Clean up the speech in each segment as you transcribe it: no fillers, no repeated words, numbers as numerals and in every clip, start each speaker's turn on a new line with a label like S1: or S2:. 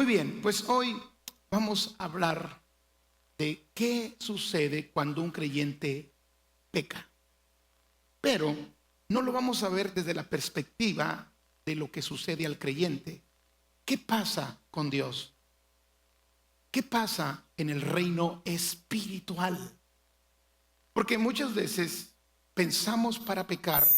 S1: Muy bien, pues hoy vamos a hablar de qué sucede cuando un creyente peca. Pero no lo vamos a ver desde la perspectiva de lo que sucede al creyente. ¿Qué pasa con Dios? ¿Qué pasa en el reino espiritual? Porque muchas veces pensamos para pecar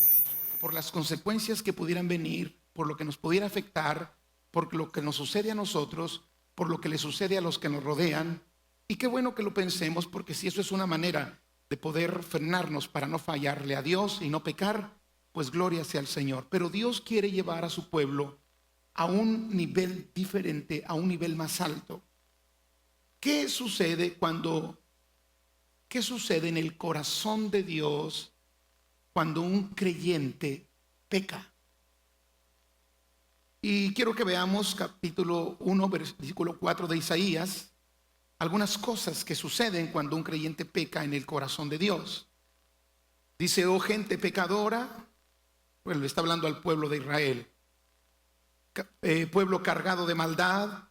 S1: por las consecuencias que pudieran venir, por lo que nos pudiera afectar, por lo que nos sucede a nosotros, por lo que le sucede a los que nos rodean. Y qué bueno que lo pensemos, porque si eso es una manera de poder frenarnos para no fallarle a Dios y no pecar, pues gloria sea al Señor. Pero Dios quiere llevar a su pueblo a un nivel diferente, a un nivel más alto. ¿Qué sucede en el corazón de Dios cuando un creyente peca? Y quiero que veamos capítulo 1, versículo 4 de Isaías, algunas cosas que suceden cuando un creyente peca en el corazón de Dios. Dice: oh gente pecadora, bueno, le está hablando al pueblo de Israel, pueblo cargado de maldad,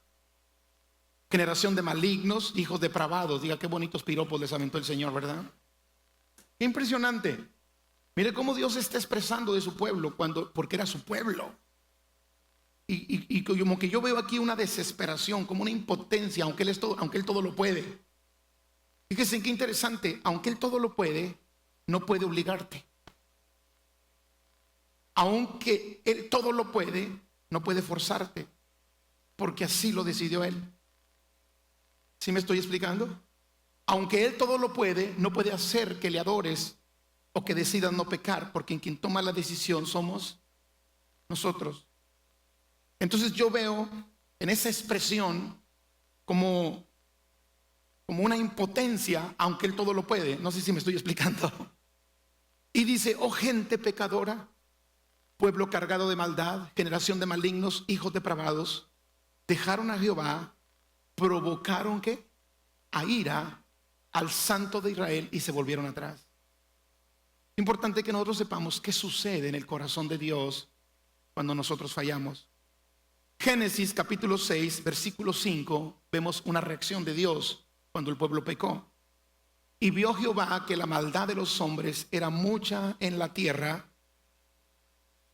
S1: generación de malignos, hijos depravados. Diga, qué bonitos piropos les aventó el Señor, ¿verdad? Qué impresionante. Mire cómo Dios está expresando de su pueblo porque era su pueblo. Y como que yo veo aquí una desesperación, como una impotencia, aunque Él todo lo puede. Fíjense qué interesante, aunque Él todo lo puede, no puede obligarte. Aunque Él todo lo puede, no puede forzarte, porque así lo decidió Él. ¿Sí me estoy explicando? Aunque Él todo lo puede, no puede hacer que le adores o que decidas no pecar, porque quien toma la decisión somos nosotros. Entonces yo veo en esa expresión como una impotencia, aunque Él todo lo puede. No sé si me estoy explicando. Y dice: oh gente pecadora, pueblo cargado de maldad, generación de malignos, hijos depravados, dejaron a Jehová, provocaron ¿qué? A ira al Santo de Israel y se volvieron atrás. Importante que nosotros sepamos qué sucede en el corazón de Dios cuando nosotros fallamos. Génesis capítulo 6, versículo 5, vemos una reacción de Dios cuando el pueblo pecó. Y vio Jehová que la maldad de los hombres era mucha en la tierra,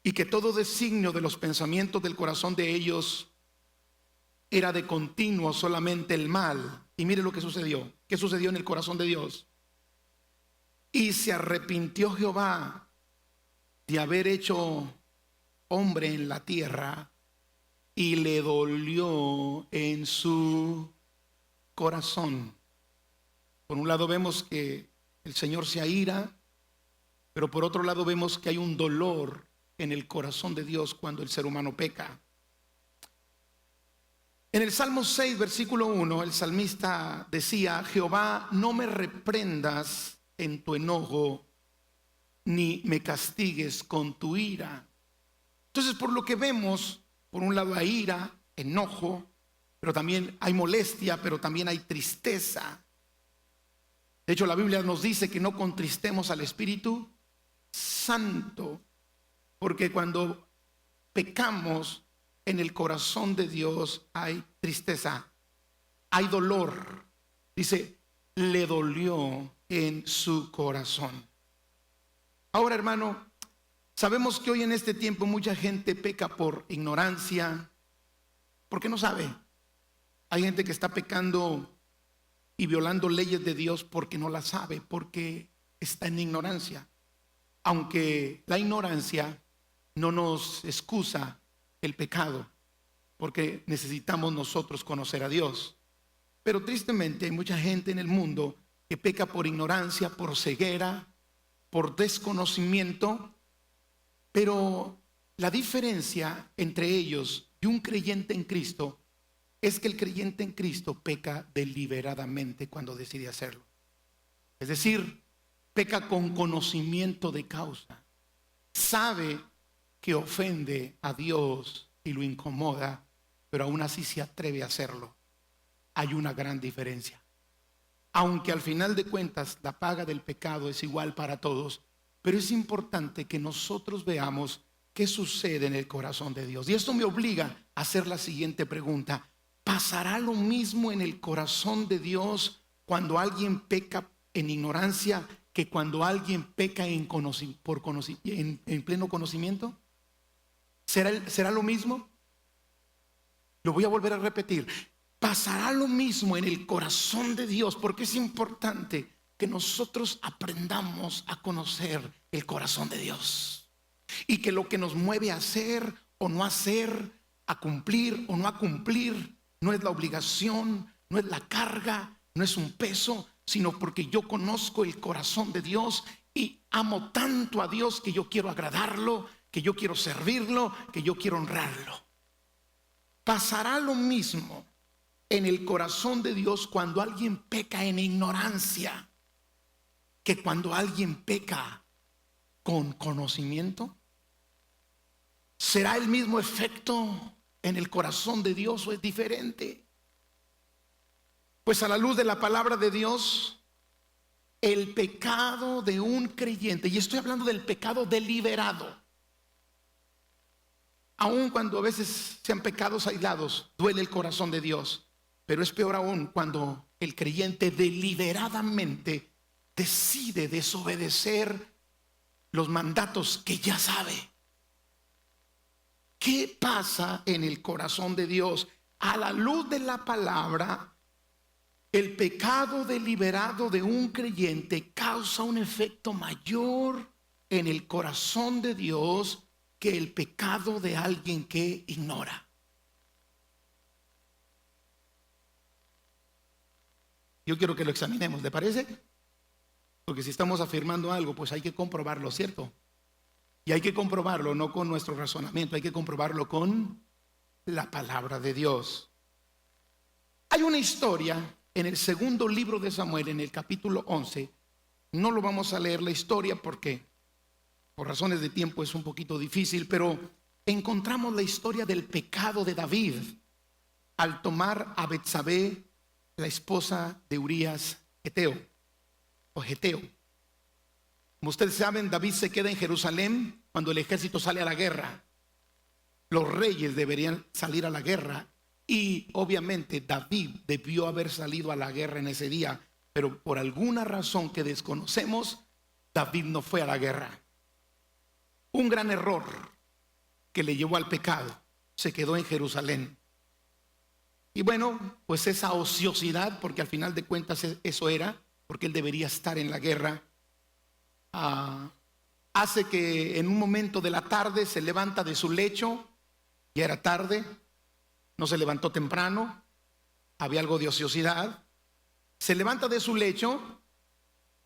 S1: y que todo designio de los pensamientos del corazón de ellos era de continuo solamente el mal. Y mire lo que sucedió. ¿Qué sucedió en el corazón de Dios? Y se arrepintió Jehová de haber hecho hombre en la tierra, y le dolió en su corazón. Por un lado vemos que el Señor se aira, pero por otro lado vemos que hay un dolor en el corazón de Dios cuando el ser humano peca. En el Salmo 6, versículo 1, el salmista decía: Jehová, no me reprendas en tu enojo, ni me castigues con tu ira. Entonces, por lo que vemos, por un lado hay ira, enojo, pero también hay molestia, pero también hay tristeza. De hecho, la Biblia nos dice que no contristemos al Espíritu Santo, porque cuando pecamos, en el corazón de Dios hay tristeza, hay dolor. Dice, le dolió en su corazón. Ahora, hermano, sabemos que hoy en este tiempo mucha gente peca por ignorancia, porque no sabe. Hay gente que está pecando y violando leyes de Dios porque no las sabe, porque está en ignorancia. Aunque la ignorancia no nos excusa el pecado, porque necesitamos nosotros conocer a Dios. Pero tristemente hay mucha gente en el mundo que peca por ignorancia, por ceguera, por desconocimiento. Pero la diferencia entre ellos y un creyente en Cristo es que el creyente en Cristo peca deliberadamente cuando decide hacerlo. Es decir, peca con conocimiento de causa. Sabe que ofende a Dios y lo incomoda, pero aún así se atreve a hacerlo. Hay una gran diferencia. Aunque al final de cuentas la paga del pecado es igual para todos, pero es importante que nosotros veamos qué sucede en el corazón de Dios. Y esto me obliga a hacer la siguiente pregunta: ¿pasará lo mismo en el corazón de Dios cuando alguien peca en ignorancia que cuando alguien peca en pleno conocimiento? ¿Será lo mismo? Lo voy a volver a repetir. Pasará lo mismo en el corazón de Dios, porque es importante que nosotros aprendamos a conocer el corazón de Dios. Y que lo que nos mueve a hacer o no hacer, a cumplir o no a cumplir, no es la obligación, no es la carga, no es un peso, sino porque yo conozco el corazón de Dios y amo tanto a Dios que yo quiero agradarlo, que yo quiero servirlo, que yo quiero honrarlo. Pasará lo mismo en el corazón de Dios cuando alguien peca en ignorancia que cuando alguien peca con conocimiento. ¿Será el mismo efecto en el corazón de Dios o es diferente? Pues a la luz de la palabra de Dios, el pecado de un creyente, y estoy hablando del pecado deliberado, aun cuando a veces sean pecados aislados, duele el corazón de Dios, pero es peor aún cuando el creyente deliberadamente decide desobedecer los mandatos que ya sabe. ¿Qué pasa en el corazón de Dios? A la luz de la palabra, el pecado deliberado de un creyente causa un efecto mayor en el corazón de Dios que el pecado de alguien que ignora. Yo quiero que lo examinemos, ¿le parece? Porque si estamos afirmando algo, pues hay que comprobarlo, ¿cierto? Y hay que comprobarlo no con nuestro razonamiento, hay que comprobarlo con la palabra de Dios. Hay una historia en el segundo libro de Samuel, en el capítulo 11. No lo vamos a leer la historia porque por razones de tiempo es un poquito difícil, pero encontramos la historia del pecado de David al tomar a Betsabé, la esposa de Urías Geteo. Como ustedes saben, David se queda en Jerusalén cuando el ejército sale a la guerra. Los reyes deberían salir a la guerra y obviamente David debió haber salido a la guerra en ese día, pero por alguna razón que desconocemos, David no fue a la guerra. Un gran error que le llevó al pecado. Se quedó en Jerusalén. Y bueno, pues esa ociosidad, porque al final de cuentas eso era, porque él debería estar en la guerra, hace que en un momento de la tarde se levanta de su lecho. Ya era tarde, no se levantó temprano, había algo de ociosidad. Se levanta de su lecho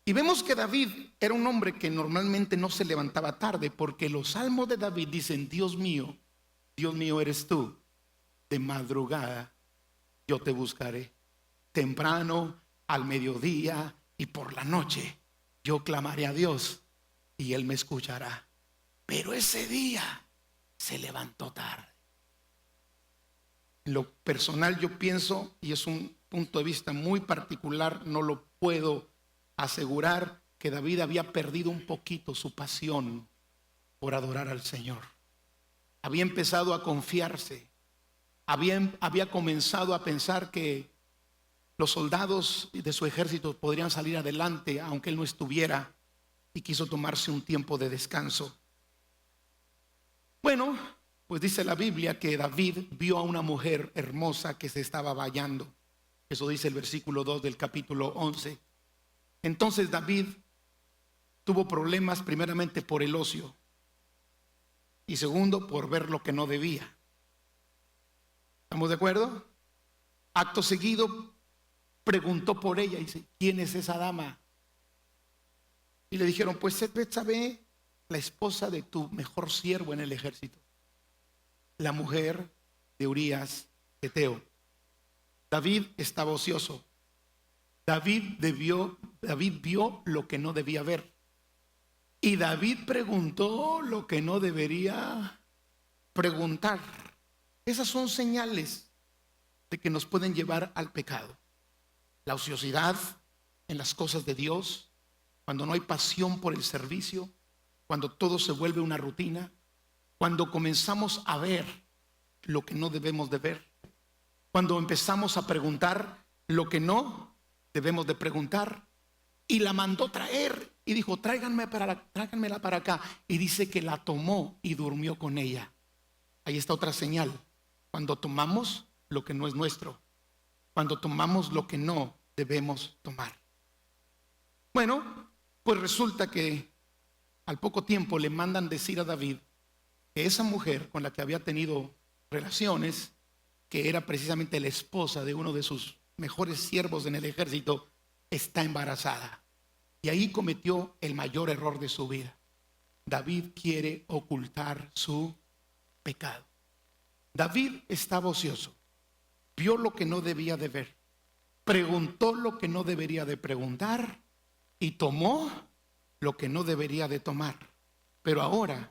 S1: y vemos que David era un hombre que normalmente no se levantaba tarde, porque los salmos de David dicen: Dios mío eres tú, de madrugada yo te buscaré, temprano, al mediodía y por la noche yo clamaré a Dios y Él me escuchará. Pero ese día se levantó tarde. En lo personal yo pienso, y es un punto de vista muy particular, no lo puedo asegurar, que David había perdido un poquito su pasión por adorar al Señor. Había empezado a confiarse, había comenzado a pensar que los soldados de su ejército podrían salir adelante aunque él no estuviera, y quiso tomarse un tiempo de descanso. Bueno, pues dice la Biblia que David vio a una mujer hermosa que se estaba bañando. Eso dice el versículo 2 del capítulo 11. Entonces David tuvo problemas primeramente por el ocio y segundo por ver lo que no debía. ¿Estamos de acuerdo? Acto seguido preguntó por ella y dice: ¿quién es esa dama? Y le dijeron: pues es Betsabé, la esposa de tu mejor siervo en el ejército, la mujer de Urías Geteo. David estaba ocioso. David vio lo que no debía ver. Y David preguntó lo que no debería preguntar. Esas son señales de que nos pueden llevar al pecado. La ociosidad en las cosas de Dios, cuando no hay pasión por el servicio, cuando todo se vuelve una rutina, cuando comenzamos a ver lo que no debemos de ver. Cuando empezamos a preguntar lo que no debemos de preguntar. Y la mandó traer y dijo, tráiganmela para acá. Y dice que la tomó y durmió con ella. Ahí está otra señal. Cuando tomamos lo que no es nuestro. Cuando tomamos lo que no debemos tomar. Bueno, pues resulta que al poco tiempo le mandan decir a David que esa mujer con la que había tenido relaciones, que era precisamente la esposa de uno de sus mejores siervos en el ejército, está embarazada. Y ahí cometió el mayor error de su vida. David quiere ocultar su pecado. David estaba ocioso, vio lo que no debía de ver, preguntó lo que no debería de preguntar y tomó lo que no debería de tomar. Pero ahora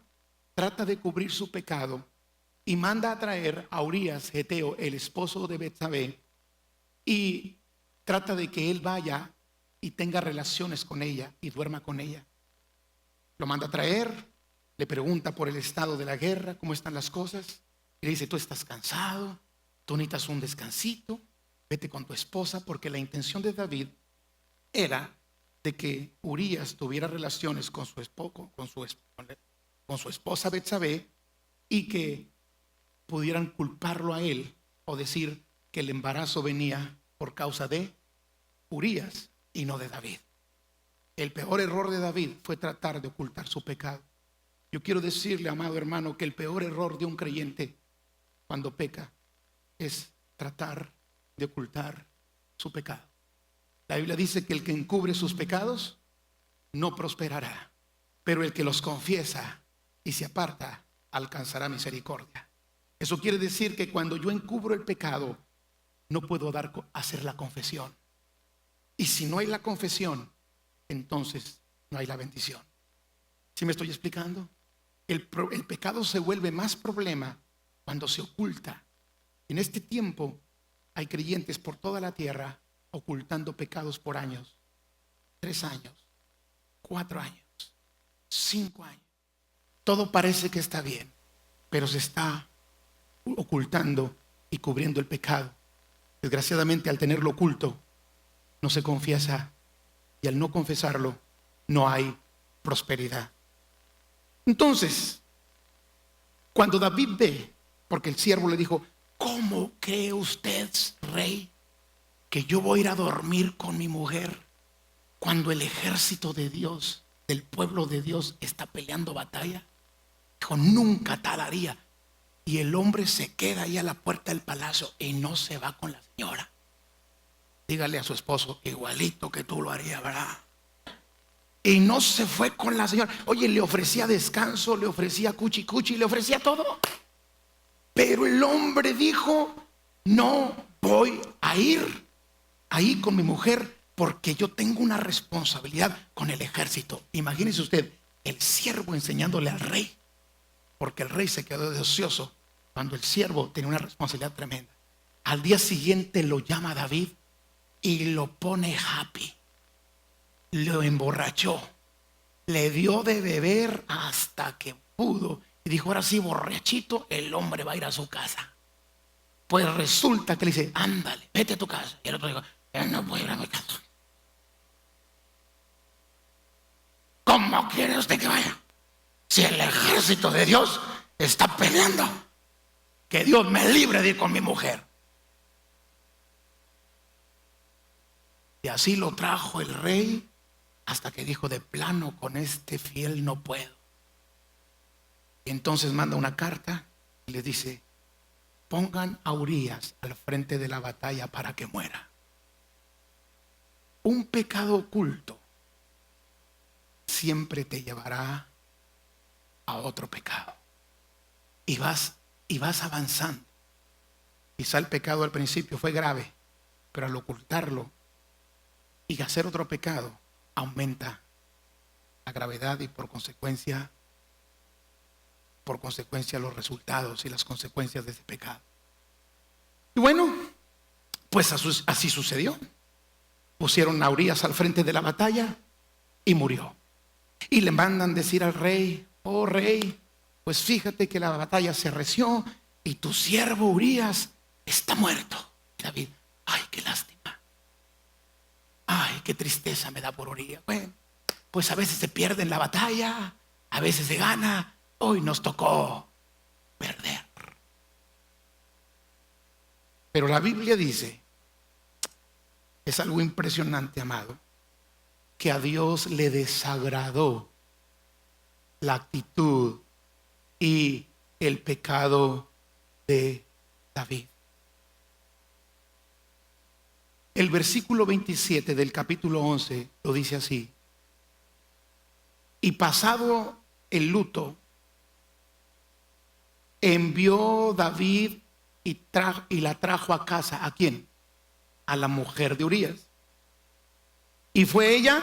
S1: trata de cubrir su pecado y manda a traer a Urías Geteo, el esposo de Betsabé, y trata de que él vaya y tenga relaciones con ella y duerma con ella. Lo manda a traer, le pregunta por el estado de la guerra, cómo están las cosas, y le dice, tú estás cansado, tú necesitas un descansito, vete con tu esposa, porque la intención de David era de que Urías tuviera relaciones con su esposa Betsabé y que pudieran culparlo a él o decir que el embarazo venía por causa de Urías y no de David. El peor error de David fue tratar de ocultar su pecado. Yo quiero decirle, amado hermano, que el peor error de un creyente cuando peca es tratar de ocultar su pecado. La Biblia dice que el que encubre sus pecados no prosperará, pero el que los confiesa y se aparta alcanzará misericordia. Eso quiere decir que cuando yo encubro el pecado, no puedo hacer la confesión. Y si no hay la confesión, entonces no hay la bendición. ¿Sí me estoy explicando? El pecado se vuelve más problema cuando se oculta. En este tiempo hay creyentes por toda la tierra ocultando pecados por años. 3 años, 4 años, 5 años. Todo parece que está bien, pero se está ocultando y cubriendo el pecado. Desgraciadamente, al tenerlo oculto, no se confiesa, y al no confesarlo no hay prosperidad. Entonces, cuando David ve, porque el siervo le dijo, ¿cómo cree usted, rey, que yo voy a ir a dormir con mi mujer cuando el ejército de Dios, del pueblo de Dios, está peleando batalla? Dijo, nunca tal haría. Y el hombre se queda ahí a la puerta del palacio y no se va con la señora. Dígale a su esposo, igualito que tú lo harías, ¿verdad? Y no se fue con la señora. Oye, le ofrecía descanso, le ofrecía cuchi cuchi, le ofrecía todo. Pero el hombre dijo, no voy a ir ahí con mi mujer porque yo tengo una responsabilidad con el ejército. Imagínese usted, el siervo enseñándole al rey, porque el rey se quedó de ocioso cuando el siervo tenía una responsabilidad tremenda. Al día siguiente lo llama David y lo pone happy. Lo emborrachó, le dio de beber hasta que pudo y dijo, ahora sí, borrachito, el hombre va a ir a su casa. Pues resulta que le dice, ándale, vete a tu casa. Y el otro dijo, no voy a ir a mi casa. ¿Cómo quiere usted que vaya? Si el ejército de Dios está peleando, que Dios me libre de ir con mi mujer. Y así lo trajo el rey hasta que dijo, de plano con este fiel no puedo. Y entonces manda una carta y les dice, pongan a Urías al frente de la batalla para que muera. Un pecado oculto siempre te llevará a otro pecado. Y vas avanzando. Quizá el pecado al principio fue grave, pero al ocultarlo y hacer otro pecado, aumenta la gravedad y por consecuencia los resultados y las consecuencias de ese pecado. Y bueno, pues así sucedió. Pusieron a Urías al frente de la batalla y murió. Y le mandan decir al rey, oh rey, pues fíjate que la batalla se reció y tu siervo Urías está muerto. David, ay, qué lástima. Ay, qué tristeza me da por Urías. Bueno, pues a veces se pierde en la batalla, a veces se gana. Hoy nos tocó perder. Pero la Biblia dice, es algo impresionante, amado, que a Dios le desagradó la actitud y el pecado de David. El versículo 27 del capítulo 11 lo dice así: y pasado el luto, envió David y la trajo a casa. ¿A quién? A la mujer de Urías. Y fue ella,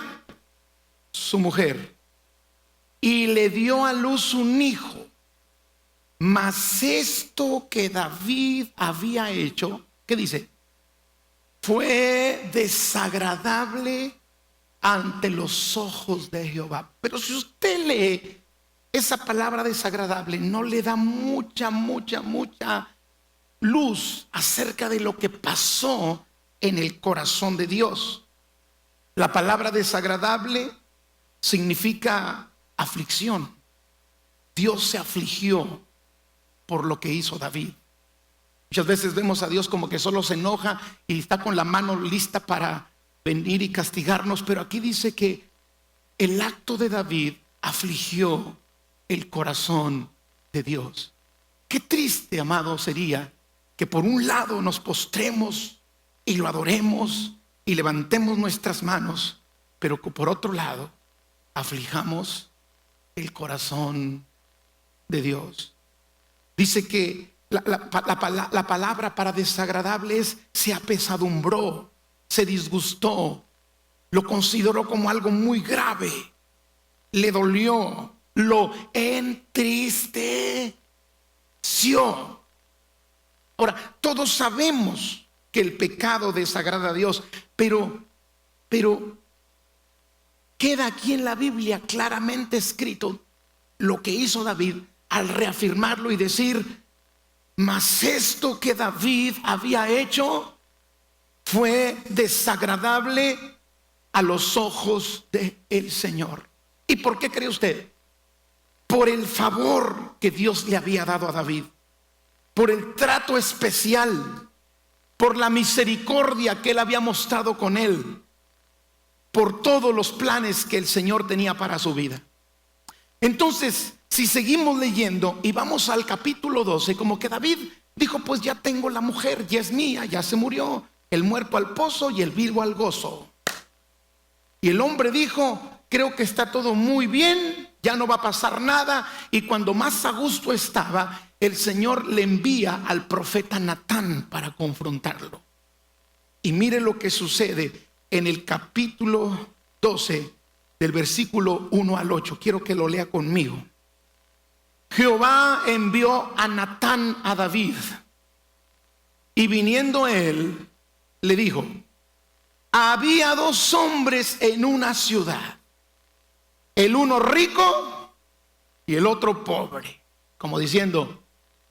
S1: su mujer, y le dio a luz un hijo. Mas esto que David había hecho, ¿qué dice? Fue desagradable ante los ojos de Jehová. Pero si usted lee esa palabra desagradable, no le da mucha luz acerca de lo que pasó en el corazón de Dios. La palabra desagradable significa aflicción. Dios se afligió por lo que hizo David. Muchas veces vemos a Dios como que solo se enoja y está con la mano lista para venir y castigarnos, pero aquí dice que el acto de David afligió el corazón de Dios. Qué triste, amado, sería que por un lado nos postremos y lo adoremos y levantemos nuestras manos, pero que por otro lado aflijamos el corazón de Dios. Dice que la palabra para desagradable es se apesadumbró, se disgustó, lo consideró como algo muy grave, le dolió, lo entristeció. Ahora, todos sabemos que el pecado desagrada a Dios, pero queda aquí en la Biblia claramente escrito lo que hizo David al reafirmarlo y decir: mas esto que David había hecho fue desagradable a los ojos del Señor. ¿Y por qué cree usted? Por el favor que Dios le había dado a David, por el trato especial, por la misericordia que él había mostrado con él, por todos los planes que el Señor tenía para su vida. Entonces, si seguimos leyendo y vamos al capítulo 12, como que David dijo: pues ya tengo la mujer, ya es mía, ya se murió, el muerto al pozo y el vivo al gozo. Y el hombre dijo: creo que está todo muy bien, ya no va a pasar nada. Y cuando más a gusto estaba, el Señor le envía al profeta Natán para confrontarlo. Y mire lo que sucede en el capítulo 12, del versículo 1 al 8. Quiero que lo lea conmigo. Jehová envió a Natán a David, y viniendo él, le dijo: había dos hombres en una ciudad, el uno rico y el otro pobre. Como diciendo,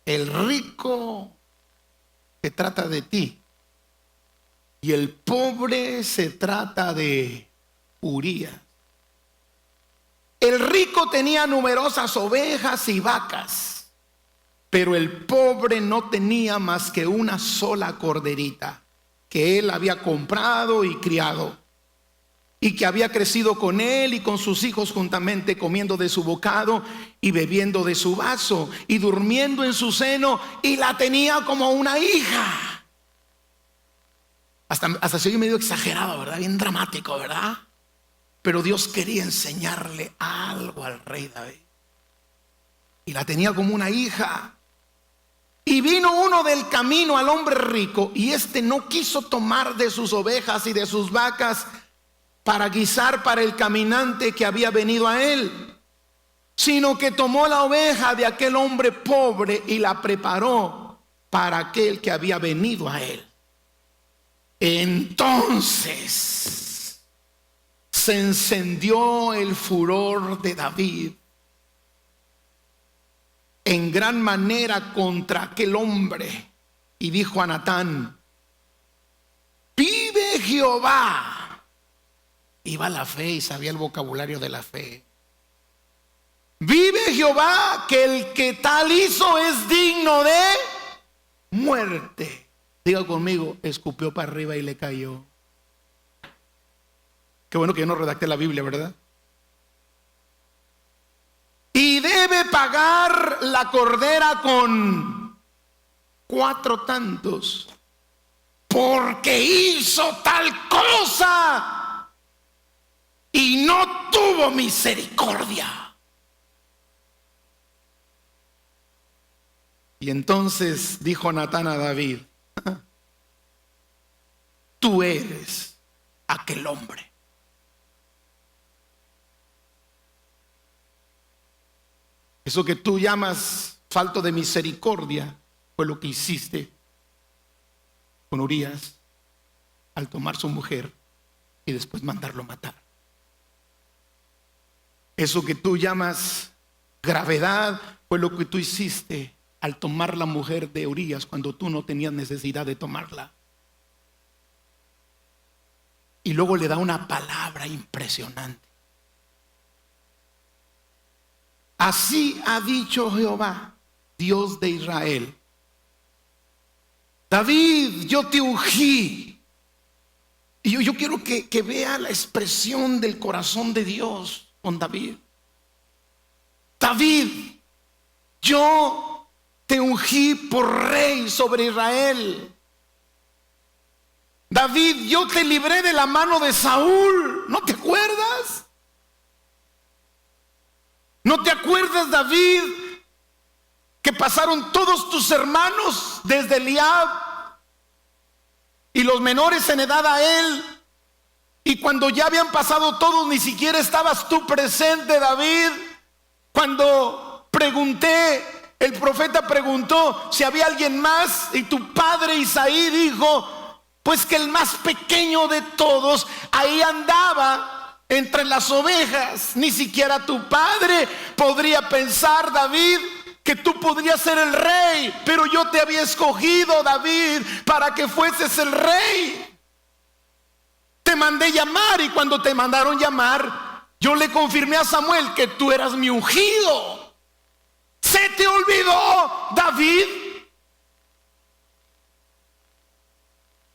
S1: el rico se trata de ti y el pobre se trata de Urías. El rico tenía numerosas ovejas y vacas, pero el pobre no tenía más que una sola corderita que él había comprado y criado, y que había crecido con él y con sus hijos juntamente, comiendo de su bocado y bebiendo de su vaso y durmiendo en su seno, y la tenía como una hija. Hasta se oye medio exagerado, ¿verdad? Bien dramático, ¿verdad? Pero Dios quería enseñarle algo al rey David, y la tenía como una hija. Y vino uno del camino al hombre rico, y éste no quiso tomar de sus ovejas y de sus vacas para guisar para el caminante que había venido a él, sino que tomó la oveja de aquel hombre pobre y la preparó para aquel que había venido a él. Entonces se encendió el furor de David en gran manera contra aquel hombre, y dijo a Natán: vive Jehová. Iba a la fe y sabía el vocabulario de la fe. Vive Jehová, que el que tal hizo es digno de muerte. Diga conmigo, escupió para arriba y le cayó. Qué bueno que yo no redacté la Biblia, ¿verdad? Y debe pagar la cordera con 4 tantos, porque hizo tal cosa y no tuvo misericordia. Y entonces dijo Natán a David: tú eres aquel hombre. Eso que tú llamas falto de misericordia fue lo que hiciste con Urías al tomar su mujer y después mandarlo matar. Eso que tú llamas gravedad fue lo que tú hiciste al tomar la mujer de Urías cuando tú no tenías necesidad de tomarla. Y luego le da una palabra impresionante. Así ha dicho Jehová, Dios de Israel: David, yo te ungí. Y yo quiero que vea la expresión del corazón de Dios con David. David, yo te ungí por rey sobre Israel. David, yo te libré de la mano de Saúl. ¿No te acuerdas? ¿No te acuerdas, David, que pasaron todos tus hermanos desde Eliab y los menores en edad a él? Y cuando ya habían pasado todos, ni siquiera estabas tú presente, David. Cuando pregunté, el profeta preguntó si había alguien más, y tu padre Isaí dijo: pues que el más pequeño de todos ahí andaba entre las ovejas. Ni siquiera tu padre podría pensar, David, que tú podrías ser el rey, pero yo te había escogido, David, para que fueses el rey. Te mandé llamar, y cuando te mandaron llamar, yo le confirmé a Samuel que tú eras mi ungido. ¿Se te olvidó, David?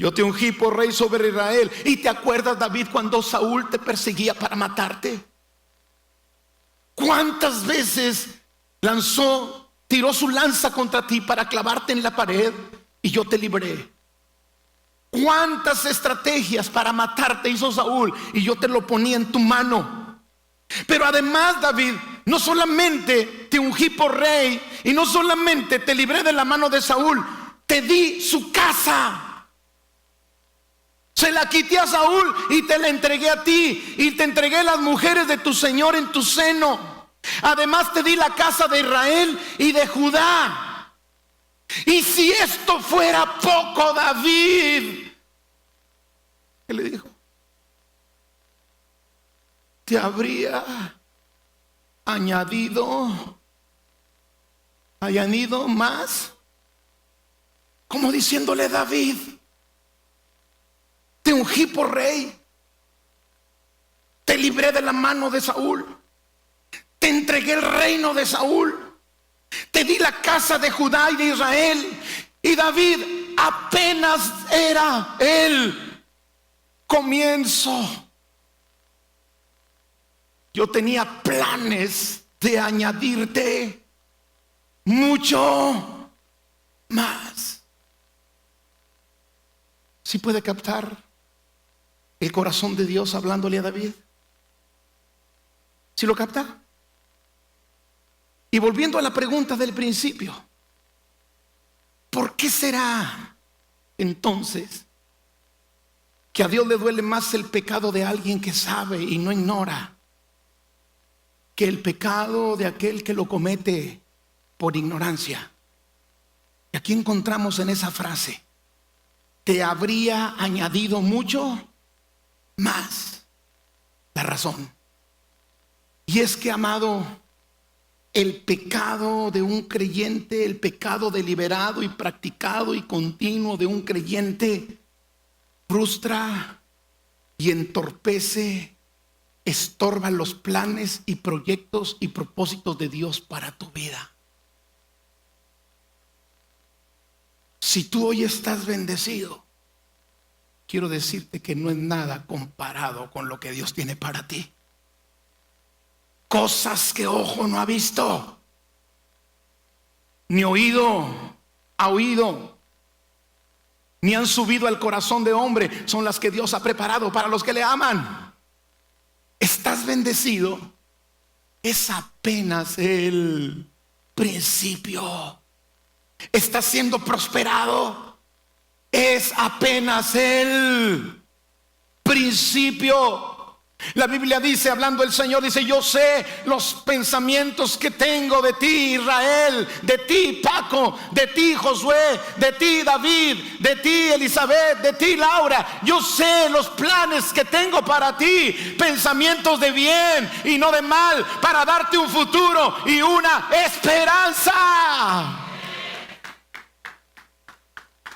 S1: Yo te ungí por rey sobre Israel. ¿Y te acuerdas, David, cuando Saúl te perseguía para matarte? ¿Cuántas veces tiró su lanza contra ti para clavarte en la pared y yo te libré? ¿Cuántas estrategias para matarte hizo Saúl y yo te lo ponía en tu mano? Pero además, David, no solamente te ungí por rey y no solamente te libré de la mano de Saúl, te di su casa. Se la quité a Saúl y te la entregué a ti, y te entregué las mujeres de tu Señor en tu seno. Además te di la casa de Israel y de Judá. Y si esto fuera poco, David, ¿qué le dijo? Te habría añadido más, como diciéndole: David, te ungí por rey, te libré de la mano de Saúl, te entregué el reino de Saúl, te di la casa de Judá y de Israel. Y David apenas era el comienzo. Yo tenía planes de añadirte mucho más. ¿Sí puede captar el corazón de Dios hablándole a David? ¿Sí lo capta? Y volviendo a la pregunta del principio, ¿por qué será entonces que a Dios le duele más el pecado de alguien que sabe y no ignora que el pecado de aquel que lo comete por ignorancia? Y aquí encontramos en esa frase: te habría añadido mucho más. La razón. Y es que, amado, el pecado de un creyente, el pecado deliberado y practicado y continuo de un creyente, frustra y entorpece, estorba los planes y proyectos y propósitos de Dios para tu vida. Si tú hoy estás bendecido, quiero decirte que no es nada comparado con lo que Dios tiene para ti. Cosas que ojo no ha visto, ni oído ha oído, ni han subido al corazón de hombre, son las que Dios ha preparado para los que le aman. Estás bendecido, es apenas el principio. Estás siendo prosperado, es apenas el principio. La Biblia dice, hablando el Señor, dice: yo sé los pensamientos que tengo de ti, Israel, de ti, Paco, de ti, Josué, de ti, David, de ti, Elizabeth, de ti, Laura. Yo sé los planes que tengo para ti, pensamientos de bien y no de mal, para darte un futuro y una esperanza.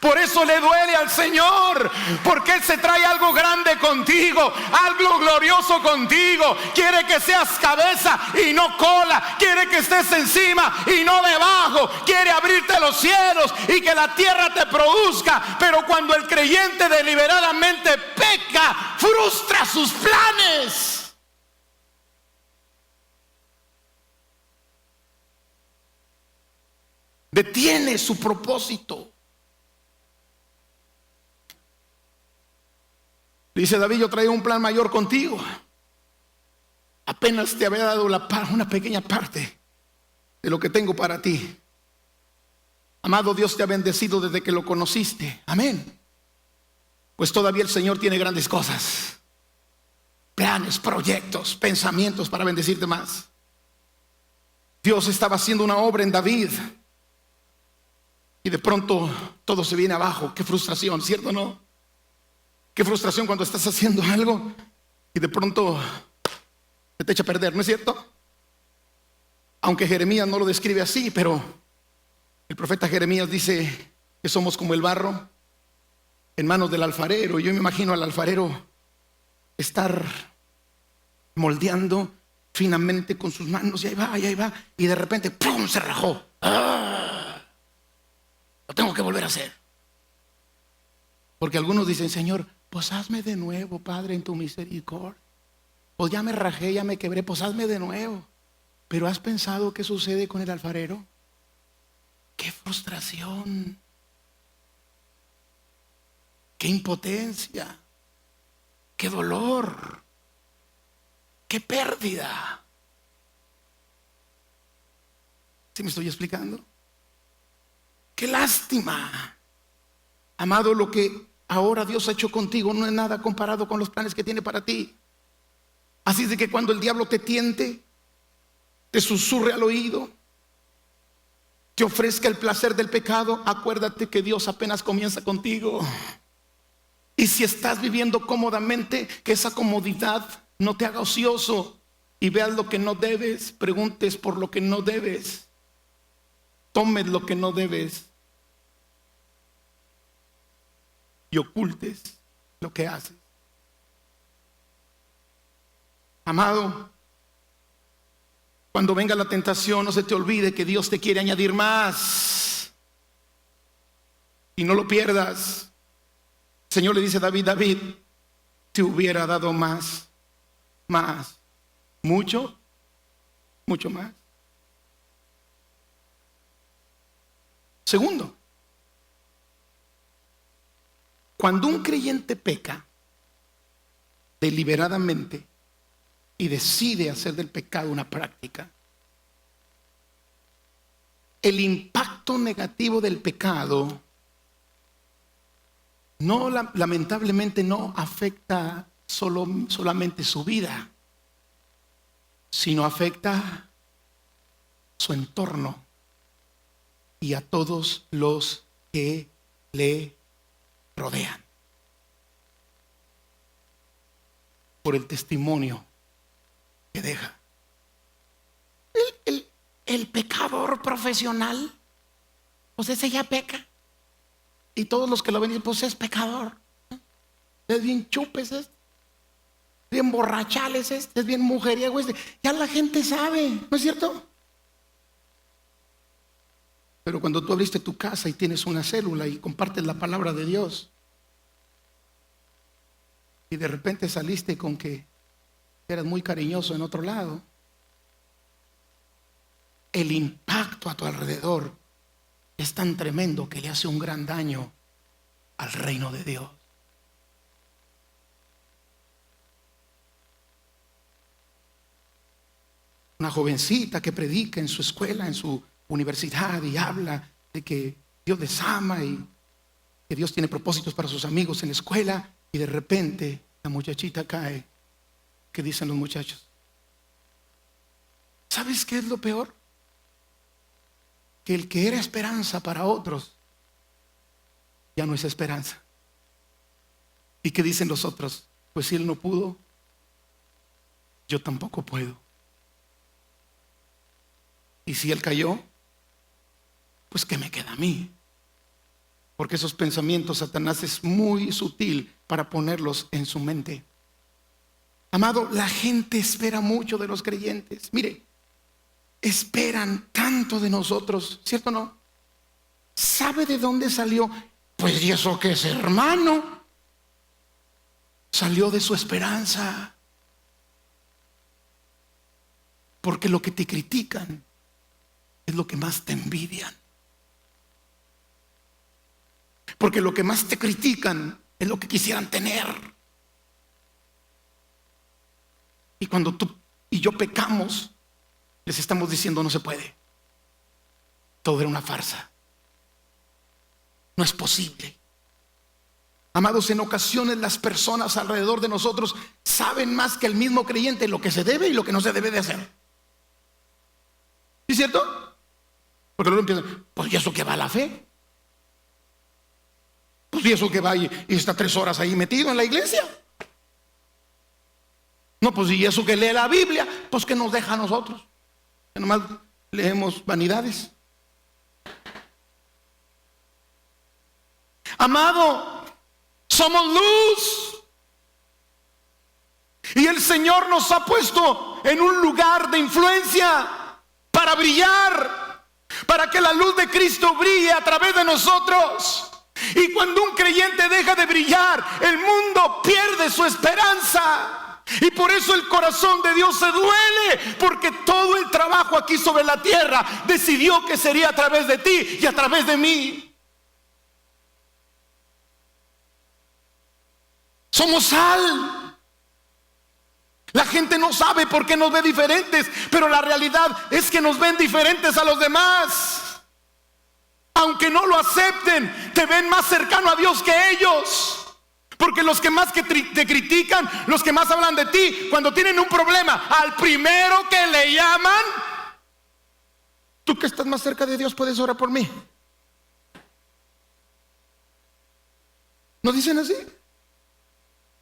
S1: Por eso le duele al Señor, porque Él se trae algo grande contigo, algo glorioso contigo. Quiere que seas cabeza y no cola, quiere que estés encima y no debajo, quiere abrirte los cielos y que la tierra te produzca. Pero cuando el creyente deliberadamente peca, frustra sus planes. Detiene su propósito. Dice David: yo traía un plan mayor contigo. Apenas te había dado una pequeña parte de lo que tengo para ti. Amado, Dios te ha bendecido desde que lo conociste. Amén. Pues todavía el Señor tiene grandes cosas, planes, proyectos, pensamientos para bendecirte más. Dios estaba haciendo una obra en David y de pronto todo se viene abajo. Qué frustración, ¿cierto o no? Qué frustración cuando estás haciendo algo y de pronto se te echa a perder, ¿no es cierto? Aunque Jeremías no lo describe así, pero el profeta Jeremías dice que somos como el barro en manos del alfarero. Yo me imagino al alfarero estar moldeando finamente con sus manos, y ahí va, y de repente ¡pum!, se rajó. ¡Ah! Lo tengo que volver a hacer. Porque algunos dicen: Señor, pues hazme de nuevo, Padre, en tu misericordia. Pues ya me rajé, ya me quebré, pues hazme de nuevo. Pero ¿has pensado qué sucede con el alfarero? ¡Qué frustración! ¡Qué impotencia! ¡Qué dolor! ¡Qué pérdida! ¿Sí me estoy explicando? ¡Qué lástima! Amado, lo que ahora Dios ha hecho contigo no es nada comparado con los planes que tiene para ti. Así es de que cuando el diablo te tiente, te susurre al oído, te ofrezca el placer del pecado, acuérdate que Dios apenas comienza contigo. Y si estás viviendo cómodamente, que esa comodidad no te haga ocioso y veas lo que no debes, preguntes por lo que no debes, tomes lo que no debes y ocultes lo que haces. Amado, cuando venga la tentación, no se te olvide que Dios te quiere añadir más. Y no lo pierdas. El Señor le dice a David: David, te hubiera dado más, mucho más. Segundo, cuando un creyente peca deliberadamente y decide hacer del pecado una práctica, el impacto negativo del pecado lamentablemente no afecta solamente su vida, sino afecta su entorno y a todos los que le rodean, por el testimonio que deja. El pecador profesional, pues ese ya peca, y todos los que lo ven, pues es pecador. es bien chupes este, bien borrachales este, es bien mujeriego este. Ya la gente sabe, ¿no es cierto? Pero cuando tú abriste tu casa y tienes una célula y compartes la palabra de Dios, y de repente saliste con que eras muy cariñoso en otro lado, el impacto a tu alrededor es tan tremendo que le hace un gran daño al reino de Dios. Una jovencita que predica en su escuela, en su universidad, y habla de que Dios les ama y que Dios tiene propósitos para sus amigos en la escuela, y de repente la muchachita cae. ¿Qué dicen los muchachos? ¿Sabes qué es lo peor? Que el que era esperanza para otros ya no es esperanza. ¿Y qué dicen los otros? Pues si él no pudo, yo tampoco puedo. Y si él cayó, pues ¿qué me queda a mí? Porque esos pensamientos Satanás es muy sutil para ponerlos en su mente. Amado, la gente espera mucho de los creyentes. Mire, esperan tanto de nosotros, ¿cierto o no? ¿Sabe de dónde salió? Pues ¿y eso qué es, hermano? Salió de su esperanza. Porque lo que te critican es lo que más te envidian. Porque lo que más te critican es lo que quisieran tener. Y cuando tú y yo pecamos, les estamos diciendo no se puede. Todo era una farsa. No es posible. Amados, en ocasiones las personas alrededor de nosotros saben más que el mismo creyente lo que se debe y lo que no se debe de hacer. ¿Sí es cierto? Porque luego empiezan, pues ¿y eso que va a la fe? Pues ¿y eso que va y está 3 horas ahí metido en la iglesia? No, pues ¿y eso que lee la Biblia? Pues ¿qué nos deja a nosotros? Que nomás leemos vanidades. Amado, somos luz. Y el Señor nos ha puesto en un lugar de influencia para brillar, para que la luz de Cristo brille a través de nosotros. Y cuando un creyente deja de brillar, el mundo pierde su esperanza. Y por eso el corazón de Dios se duele, porque todo el trabajo aquí sobre la tierra decidió que sería a través de ti y a través de mí. Somos sal. La gente no sabe por qué nos ve diferentes, pero la realidad es que nos ven diferentes a los demás. Aunque no lo acepten, te ven más cercano a Dios que ellos. Porque los que más te critican, los que más hablan de ti, cuando tienen un problema, al primero que le llaman, tú que estás más cerca de Dios, ¿puedes orar por mí? ¿No dicen así?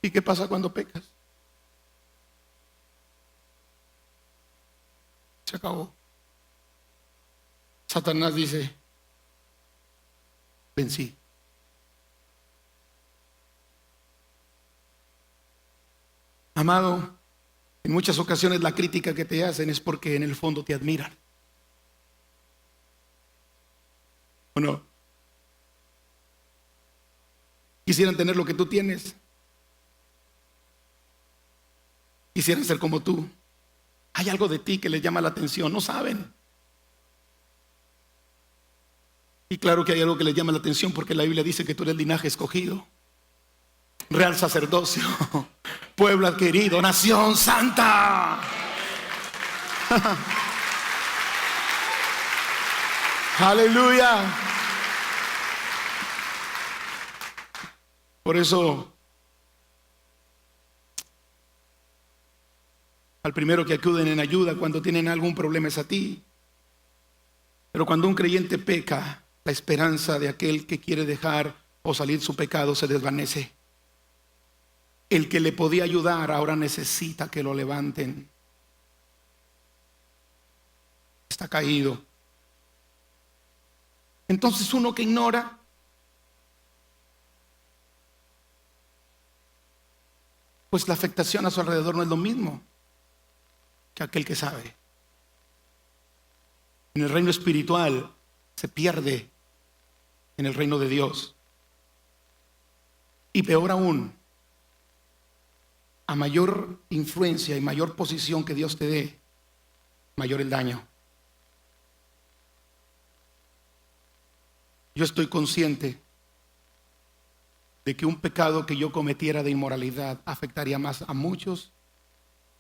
S1: ¿Y qué pasa cuando pecas? Se acabó. Satanás dice, vencí. Amado, en muchas ocasiones la crítica que te hacen es porque en el fondo te admiran. ¿O no? Quisieran tener lo que tú tienes. Quisieran ser como tú. Hay algo de ti que les llama la atención, no saben. Y claro que hay algo que les llama la atención porque la Biblia dice que tú eres linaje escogido, real sacerdocio, pueblo adquirido, nación santa. Aleluya. Por eso, al primero que acuden en ayuda cuando tienen algún problema es a ti. Pero cuando un creyente peca, la esperanza de aquel que quiere dejar o salir su pecado se desvanece. El que le podía ayudar ahora necesita que lo levanten. Está caído. Entonces uno que ignora, pues la afectación a su alrededor no es lo mismo que aquel que sabe. En el reino espiritual se pierde en el reino de Dios. Y peor aún, a mayor influencia y mayor posición que Dios te dé, mayor el daño. Yo estoy consciente de que un pecado que yo cometiera de inmoralidad afectaría más a muchos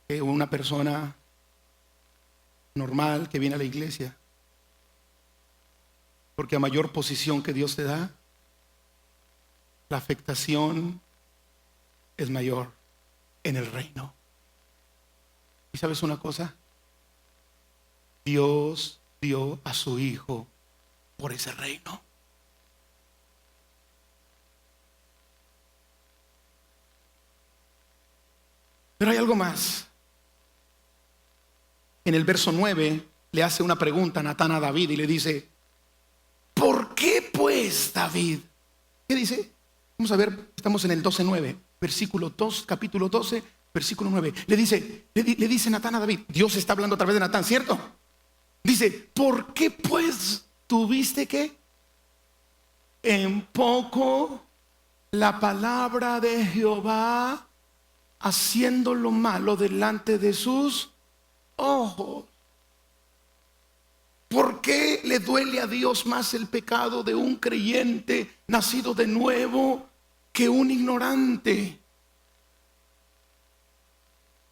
S1: que una persona normal que viene a la iglesia. Porque a mayor posición que Dios te da, la afectación es mayor en el reino. ¿Y sabes una cosa? Dios dio a su Hijo por ese reino. Pero hay algo más. En el verso 9 le hace una pregunta Natán a David y le dice: ¿por qué pues, David? ¿Qué dice? Vamos a ver, estamos en el 12:9, versículo 2, capítulo 12, versículo 9. Le dice Natán a David, Dios está hablando a través de Natán, ¿cierto? Dice: ¿por qué pues tuviste que en poco la palabra de Jehová, haciendo lo malo delante de sus ojos? ¿Por qué le duele a Dios más el pecado de un creyente nacido de nuevo que un ignorante?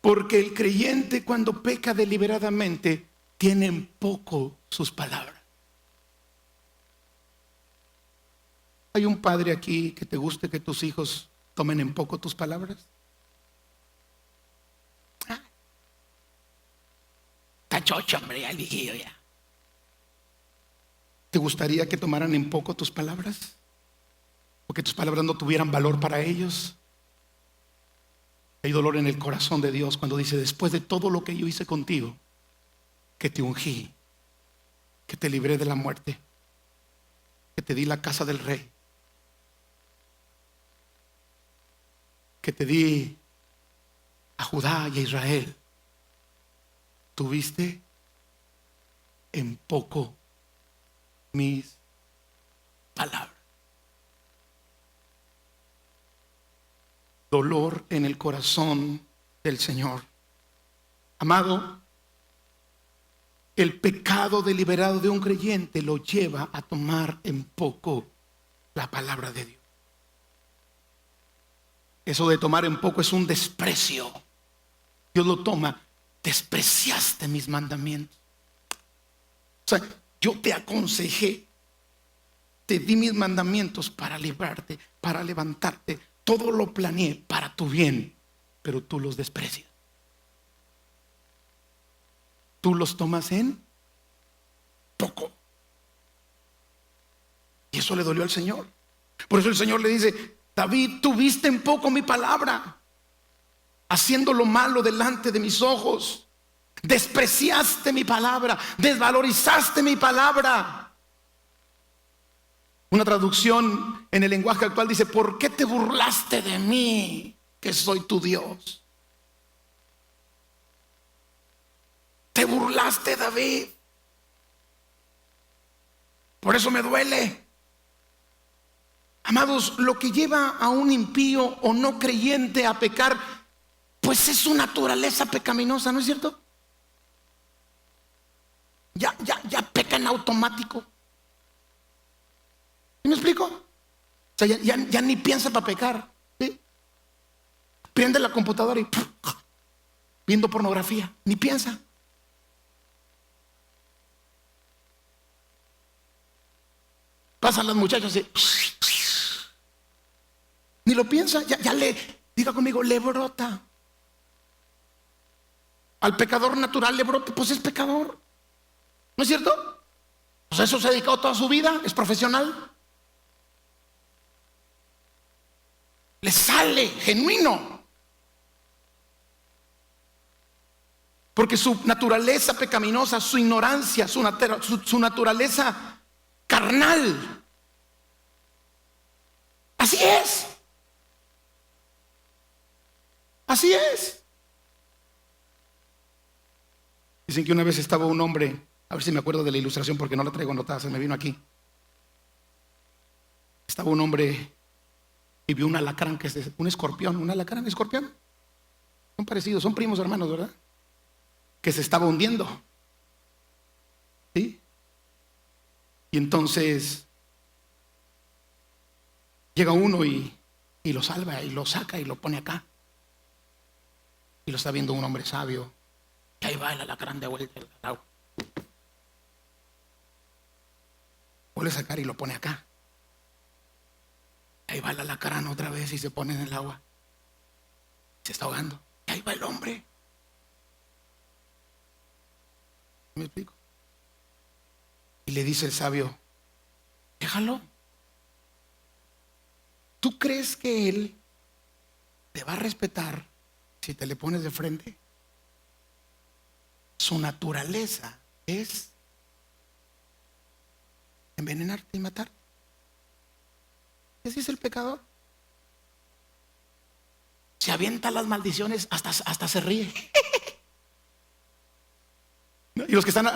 S1: Porque el creyente, cuando peca deliberadamente, tiene en poco sus palabras. ¿Hay un padre aquí que te guste que tus hijos tomen en poco tus palabras? Está chocho, hombre, ya el viejillo ya. ¿Te gustaría que tomaran en poco tus palabras? ¿O que tus palabras no tuvieran valor para ellos? Hay dolor en el corazón de Dios cuando dice: después de todo lo que yo hice contigo, que te ungí, que te libré de la muerte, que te di la casa del rey, que te di a Judá y a Israel, tuviste en poco mis palabras. Dolor en el corazón del Señor. Amado, el pecado deliberado de un creyente lo lleva a tomar en poco la palabra de Dios. Eso de tomar en poco es un desprecio. Dios lo toma: despreciaste mis mandamientos. O sea, yo te aconsejé, te di mis mandamientos para librarte, para levantarte. Todo lo planeé para tu bien, pero tú los desprecias. Tú los tomas en poco. Y eso le dolió al Señor. Por eso el Señor le dice: David, tuviste en poco mi palabra, haciendo lo malo delante de mis ojos. Despreciaste mi palabra, desvalorizaste mi palabra. Una traducción en el lenguaje actual dice: ¿por qué te burlaste de mí, que soy tu Dios? Te burlaste, David. Por eso me duele. Amados, lo que lleva a un impío o no creyente a pecar, pues es su naturaleza pecaminosa, ¿no es cierto? Ya peca en automático. ¿Me explico? O sea, ya ni piensa para pecar, ¿sí? Prende la computadora y viendo pornografía, ni piensa. Pasan las muchachas y ni lo piensa, ya diga conmigo, le brota. Al pecador natural le brota, pues es pecador. ¿No es cierto? Pues a eso se ha dedicado toda su vida, es profesional. Le sale genuino. Porque su naturaleza pecaminosa, su ignorancia, su naturaleza carnal, así es. Así es. Dicen que una vez estaba un hombre, a ver si me acuerdo de la ilustración porque no la traigo anotada, se me vino aquí. Estaba un hombre y vio un alacrán, que es un escorpión, un alacrán, escorpión. Son parecidos, son primos hermanos, ¿verdad? Que se estaba hundiendo. ¿Sí? Y entonces llega uno y lo salva y lo saca y lo pone acá. Y lo está viendo un hombre sabio. Y ahí va el alacrán de vuelta al agua. Vuelve a sacar y lo pone acá. Ahí va el alacrán otra vez y se pone en el agua. Se está ahogando. Y ahí va el hombre. ¿Me explico? Y le dice el sabio, déjalo. ¿Tú crees que él te va a respetar si te le pones de frente? Su naturaleza es envenenarte y matarte. Ese es el pecador. Se avienta las maldiciones, hasta se ríe. Y los que están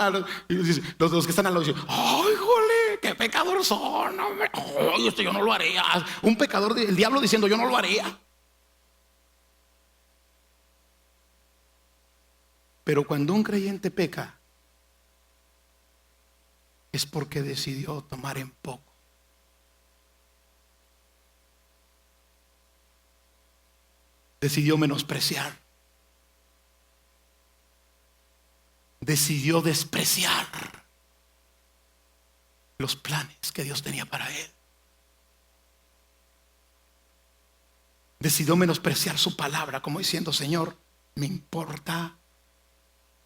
S1: los que están al lado dicen, ¡ay, jole! ¡Qué pecador son! Hombre. ¡Ay, esto yo no lo haría! Un pecador, el diablo diciendo, yo no lo haría. Pero cuando un creyente peca, es porque decidió tomar en poco. Decidió menospreciar. Decidió despreciar los planes que Dios tenía para él. Decidió menospreciar su palabra, como diciendo, Señor, me importa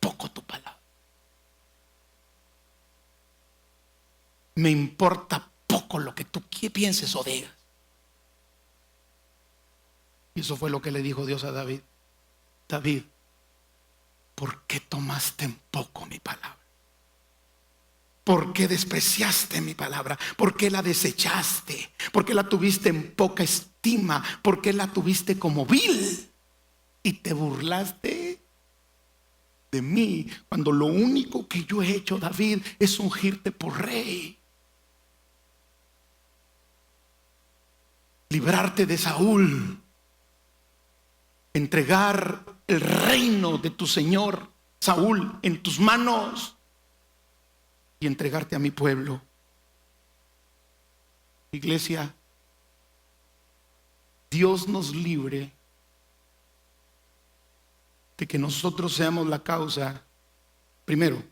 S1: poco tu palabra. Me importa poco lo que tú pienses o digas. Y eso fue lo que le dijo Dios a David. David, ¿por qué tomaste en poco mi palabra? ¿Por qué despreciaste mi palabra? ¿Por qué la desechaste? ¿Por qué la tuviste en poca estima? ¿Por qué la tuviste como vil? Y te burlaste de mí, cuando lo único que yo he hecho, David, es ungirte por rey, librarte de Saúl, entregar el reino de tu señor Saúl en tus manos y entregarte a mi pueblo. Iglesia, Dios nos libre de que nosotros seamos la causa. Primero,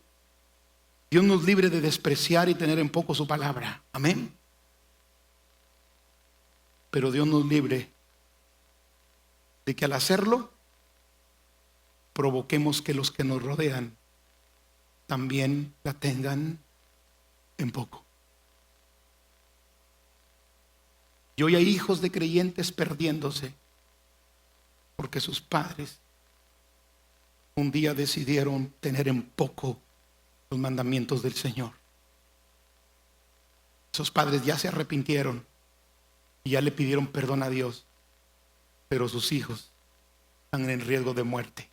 S1: Dios nos libre de despreciar y tener en poco su palabra. Amén. Pero Dios nos libre de que al hacerlo provoquemos que los que nos rodean también la tengan en poco. Y hoy hay hijos de creyentes perdiéndose porque sus padres un día decidieron tener en poco los mandamientos del Señor. Esos padres ya se arrepintieron y ya le pidieron perdón a Dios, pero sus hijos están en riesgo de muerte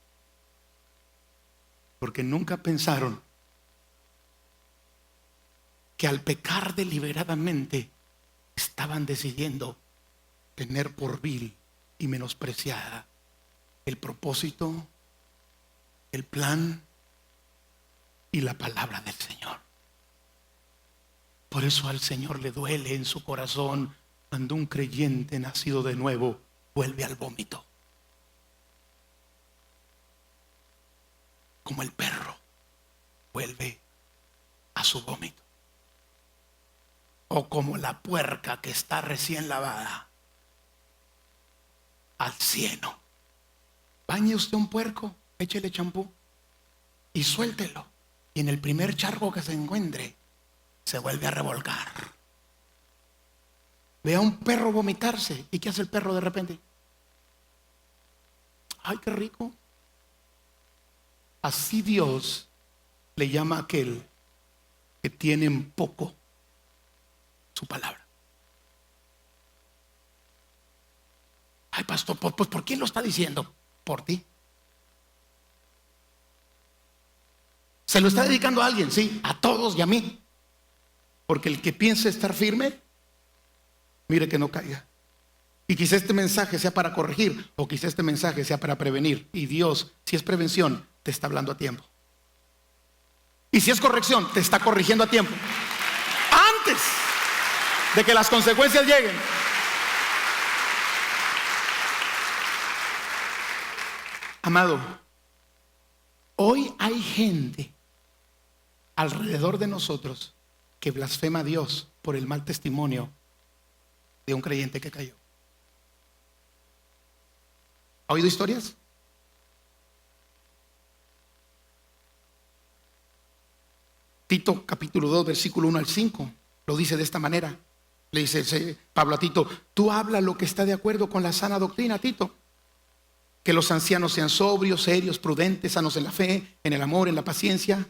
S1: porque nunca pensaron que al pecar deliberadamente estaban decidiendo tener por vil y menospreciada el propósito, el plan y la palabra del Señor. Por eso al Señor le duele en su corazón cuando un creyente nacido de nuevo vuelve al vómito, como el perro vuelve a su vómito, o como la puerca que está recién lavada al cieno. Bañe usted un puerco, échele champú y suéltelo, y en el primer charco que se encuentre se vuelve a revolcar. Ve a un perro vomitarse, ¿y qué hace el perro de repente? ¡Ay, qué rico! Así Dios le llama a aquel que tiene en poco su palabra. Ay, pastor, pues ¿por quién lo está diciendo? por ti. Se lo está dedicando a alguien, sí, a todos y a mí. Porque el que piense estar firme, mire que no caiga. Y quizá este mensaje sea para corregir, o quizá este mensaje sea para prevenir. Y Dios, si es prevención, te está hablando a tiempo. Y si es corrección, te está corrigiendo a tiempo, antes de que las consecuencias lleguen. Amado, hoy hay gente alrededor de nosotros que blasfema a Dios por el mal testimonio de un creyente que cayó. ¿Ha oído historias? Tito capítulo 2 versículo 1 al 5 lo dice de esta manera. Le dice Pablo a Tito: tú habla lo que está de acuerdo con la sana doctrina, Tito. Que los ancianos sean sobrios, serios, prudentes, sanos en la fe, en el amor, en la paciencia.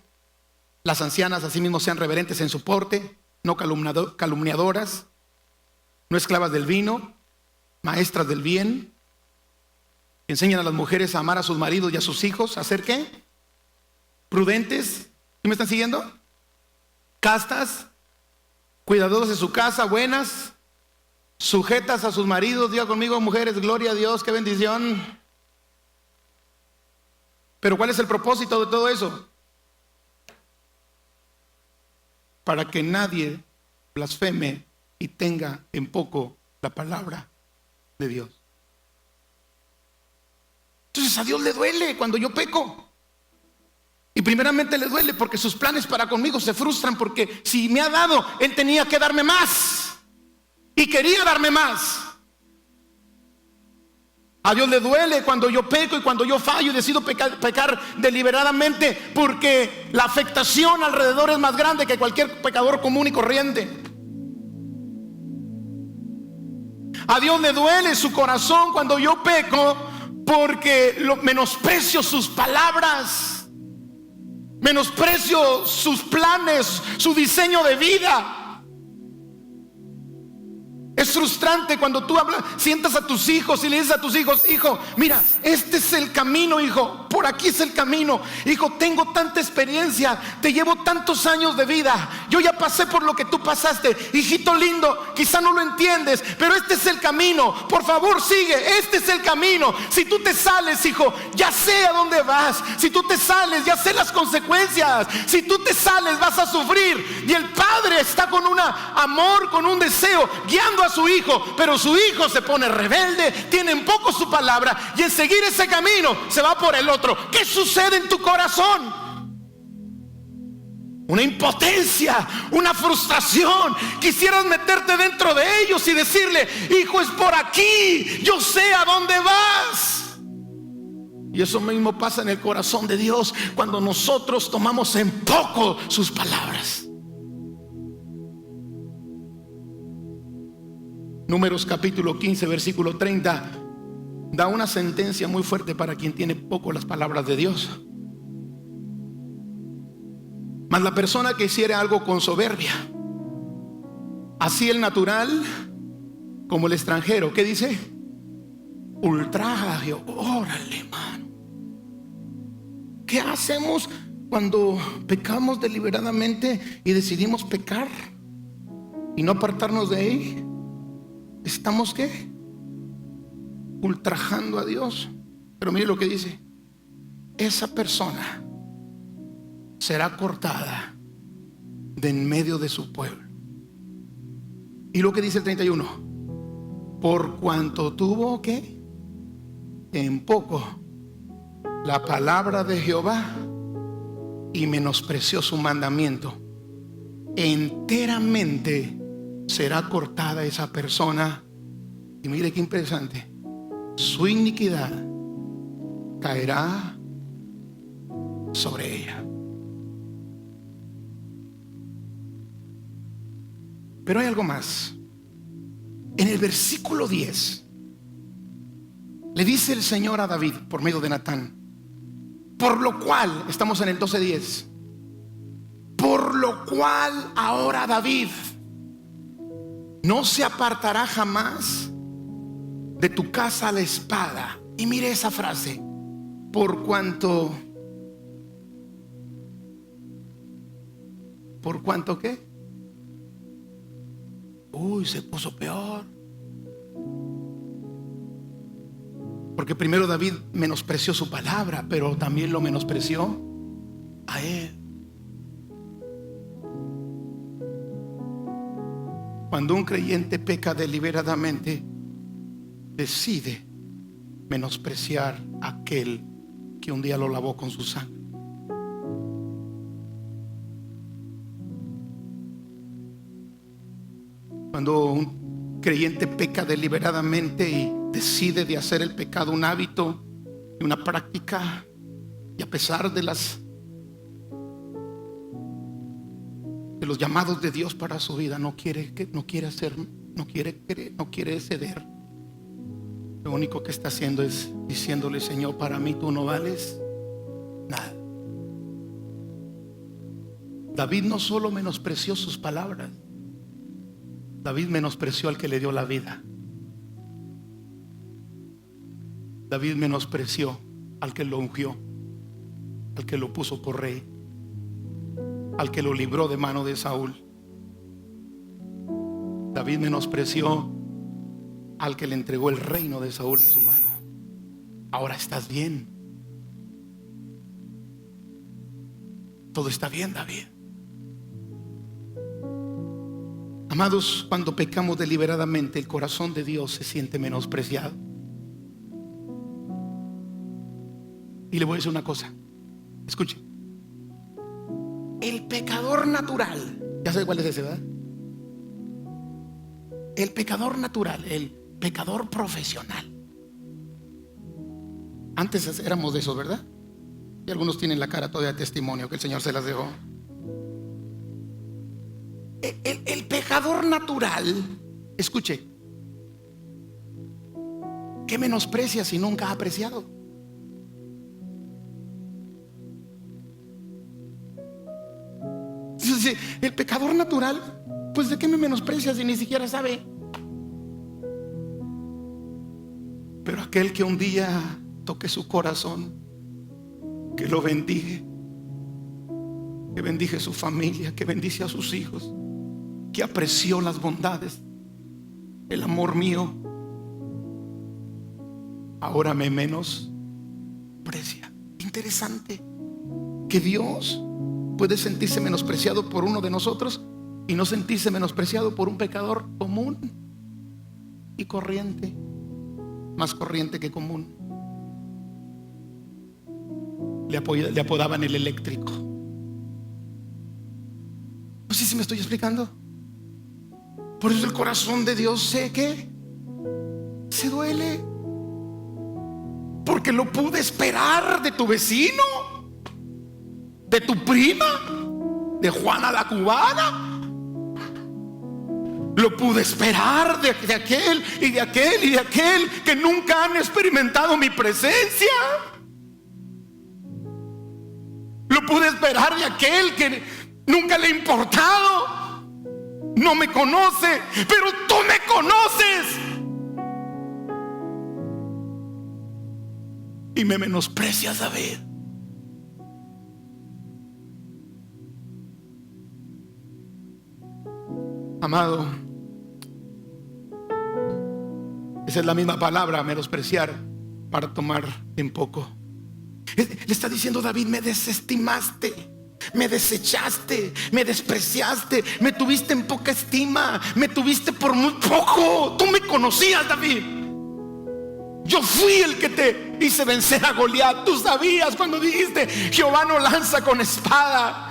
S1: Las ancianas asimismo sean reverentes en su porte, no calumniadoras, no esclavas del vino, maestras del bien. Enseñan a las mujeres a amar a sus maridos y a sus hijos. ¿A ser qué? Prudentes. ¿Sí me están siguiendo? Castas, cuidadosas de su casa, buenas, sujetas a sus maridos. Diga conmigo, mujeres, gloria a Dios, qué bendición. Pero ¿cuál es el propósito de todo eso? Para que nadie blasfeme y tenga en poco la palabra de Dios. Entonces a Dios le duele cuando yo peco. Y primeramente le duele porque sus planes para conmigo se frustran, porque si me ha dado, Él tenía que darme más. Y quería darme más. A Dios le duele cuando yo peco y cuando yo fallo y decido pecar deliberadamente, porque la afectación alrededor es más grande que cualquier pecador común y corriente. A Dios le duele su corazón cuando yo peco, porque menosprecio sus palabras, menosprecio sus planes, su diseño de vida. Es frustrante cuando tú sientas a tus hijos y le dices a tus hijos: hijo, mira, este es el camino, hijo, por aquí es el camino. Hijo, tengo tanta experiencia, te llevo tantos años de vida, yo ya pasé por lo que tú pasaste. Hijito lindo, quizá no lo entiendes, pero este es el camino, por favor sigue, este es el camino. Si tú te sales, hijo, ya sé a dónde vas. Si tú te sales, ya sé las consecuencias. Si tú te sales, vas a sufrir. Y el padre está con un amor, con un deseo, guiando a su hijo, pero su hijo se pone rebelde, tiene en poco su palabra, y en seguir ese camino se va por el otro. ¿Qué sucede en tu corazón? Una impotencia, una frustración. Quisieras meterte dentro de ellos y decirle: hijo, es por aquí, yo sé a dónde vas. Y eso mismo pasa en el corazón de Dios cuando nosotros tomamos en poco sus palabras. Números capítulo 15 versículo 30 da una sentencia muy fuerte para quien tiene poco las palabras de Dios. Mas la persona que hiciere algo con soberbia, así el natural como el extranjero, ¿qué dice? Ultraja a Jehová. Órale, mano. ¿Qué hacemos cuando pecamos deliberadamente y decidimos pecar y no apartarnos de Él? ¿Estamos qué? Ultrajando a Dios. Pero mire lo que dice: esa persona será cortada de en medio de su pueblo. Y lo que dice el 31: por cuanto tuvo ¿qué? En poco la palabra de Jehová y menospreció su mandamiento, enteramente será cortada esa persona. Y mire qué interesante: su iniquidad caerá sobre ella. Pero hay algo más. En el versículo 10 le dice el Señor a David por medio de Natán: por lo cual, estamos en el 12:10, por lo cual ahora David no se apartará jamás de tu casa la espada, Y mire esa frase: ¿por cuánto qué? Uy, se puso peor. Porque primero David menospreció su palabra, pero también lo menospreció a él. Cuando un creyente peca deliberadamente, decide menospreciar a aquel que un día lo lavó con su sangre. Cuando un creyente peca deliberadamente y decide de hacer el pecado un hábito y una práctica, y a pesar de los llamados de Dios para su vida, no quiere ceder. Lo único que está haciendo es diciéndole: Señor, para mí tú no vales nada. David no solo menospreció sus palabras, David menospreció al que le dio la vida. David menospreció al que lo ungió, al que lo puso por rey, al que lo libró de mano de Saúl. David menospreció al que le entregó el reino de Saúl en su mano. Ahora estás bien. Todo está bien, David. Amados, cuando pecamos deliberadamente, el corazón de Dios se siente menospreciado. Y le voy a decir una cosa. Escuche. El pecador natural, ya sabe cuál es ese, ¿verdad? El pecador natural, el pecador profesional. Antes éramos de esos, ¿verdad? Y algunos tienen la cara todavía de testimonio que el Señor se las dejó. El pecador natural, escuche, ¿qué menosprecia si nunca ha apreciado? El pecador natural, pues ¿de qué me menosprecia si ni siquiera sabe? Pero aquel que un día toque su corazón, que lo bendiga, que bendice su familia, que bendice a sus hijos, que apreció las bondades, el amor mío, ahora me menosprecia. Interesante que Dios puede sentirse menospreciado por uno de nosotros y no sentirse menospreciado por un pecador común y corriente, más corriente que común. Le apodaban el eléctrico. No sé si me estoy explicando. Por eso el corazón de Dios se duele, porque lo pude esperar de tu vecino, de tu prima, de Juana la cubana. Lo pude esperar de aquel y de aquel y de aquel que nunca han experimentado mi presencia. Lo pude esperar de aquel que nunca le he importado. No me conoce, pero tú me conoces. Y me menosprecias, David. Amado, esa es la misma palabra, menospreciar, para tomar en poco. Le está diciendo David: me desestimaste, me desechaste, me despreciaste, me tuviste en poca estima, me tuviste por muy poco. Tú me conocías, David. Yo fui el que te hice vencer a Goliat. Tú sabías cuando dijiste: Jehová no lanza con espada